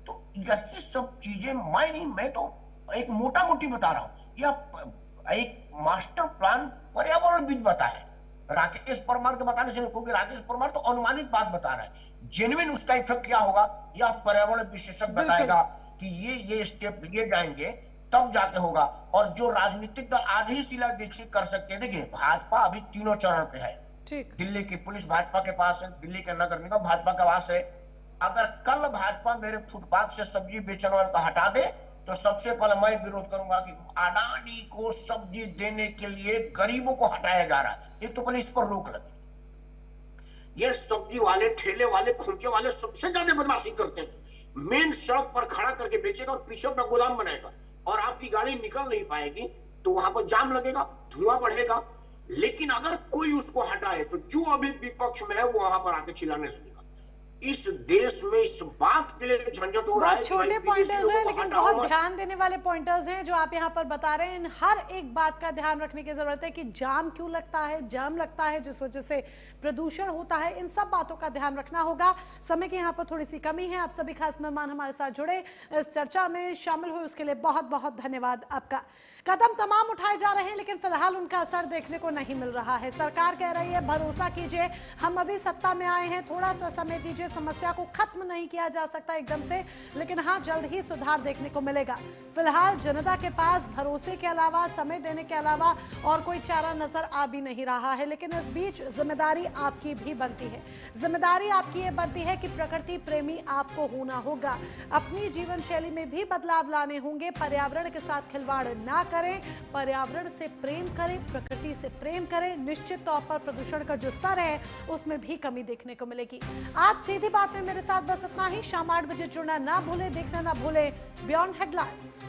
तो यही सब चीजें मैं तो एक मोटा मोटी बता रहा हूं, यह एक मास्टर प्लान पर्यावरणविद बताए, राकेश परमार के बताने से, क्योंकि राकेश परमार तो अनुमानित बात बता रहा है। जेन्युइन उसका इफेक्ट क्या होगा यह पर्यावरण विशेषज्ञ बताएगा कि ये स्टेप लिए जाएंगे तब जाके होगा। और जो राजनीतिक दल आधी ही शीला दीक्षित कर सकते हैं। देखिए भाजपा अभी 3 चरण पे है, दिल्ली की पुलिस भाजपा के पास है, दिल्ली के नगर निगम भाजपा के पास है। अगर कल भाजपा मेरे फुटपाथ से सब्जी बेचने वाले को हटा दे तो सबसे पहले मैं विरोध करूंगा कि अडानी को सब्जी देने के लिए गरीबों को हटाया जा रहा है, एक तो पहले इस पर रोक लगे। ये सब्जी वाले, ठेले वाले, खुमचे वाले सबसे ज्यादा बदमाशी करते हैं। मेन सड़क पर खड़ा करके बेचेगा और पीछे अपना गोदाम बनाएगा और आपकी गाड़ी निकल नहीं पाएगी, तो वहां पर जाम लगेगा, धुआं बढ़ेगा। लेकिन अगर कोई उसको हटाए तो जो अभी विपक्ष में है वो वहां पर आके चिल्लाने लगेगा। इस देश में इस बात के लिए झंझट हो रहा है। छोटे पॉइंटर्स हैं लेकिन बहुत ध्यान देने वाले पॉइंटर्स हैं जो आप यहाँ पर बता रहे हैं। इन हर एक बात का ध्यान रखने की जरूरत है कि जाम क्यों लगता है, जाम लगता है जिस वजह से प्रदूषण होता है, इन सब बातों का ध्यान रखना होगा। समय की यहाँ पर थोड़ी सी कमी है। आप सभी खास मेहमान हमारे साथ जुड़े, इस चर्चा में शामिल हुए, उसके लिए बहुत बहुत धन्यवाद आपका। कदम तमाम उठाए जा रहे हैं लेकिन फिलहाल उनका असर देखने को नहीं मिल रहा है। सरकार कह रही है भरोसा कीजिए, हम अभी सत्ता में आए हैं, थोड़ा सा समय दीजिए, समस्या को खत्म नहीं किया जा सकता एकदम से, लेकिन हाँ जल्द ही सुधार देखने को मिलेगा। फिलहाल जनता के पास भरोसे के अलावा, समय देने के अलावा और कोई चारा नजर आ भी नहीं रहा है। लेकिन इस बीच जिम्मेदारी आपकी भी बनती है। जिम्मेदारी आपकी ये बनती है कि प्रकृति प्रेमी आपको होना होगा, अपनी जीवन शैली में भी बदलाव लाने होंगे। पर्यावरण के साथ खिलवाड़ ना करें, पर्यावरण से प्रेम करें, प्रकृति से प्रेम करें। निश्चित तौर पर प्रदूषण का जो स्तर है उसमें भी कमी देखने को मिलेगी। आज सीधी बात में मेरे साथ बस इतना ही। शाम 8 बजे जुड़ना ना भूले, देखना ना भूले बियॉन्ड हेडलाइंस।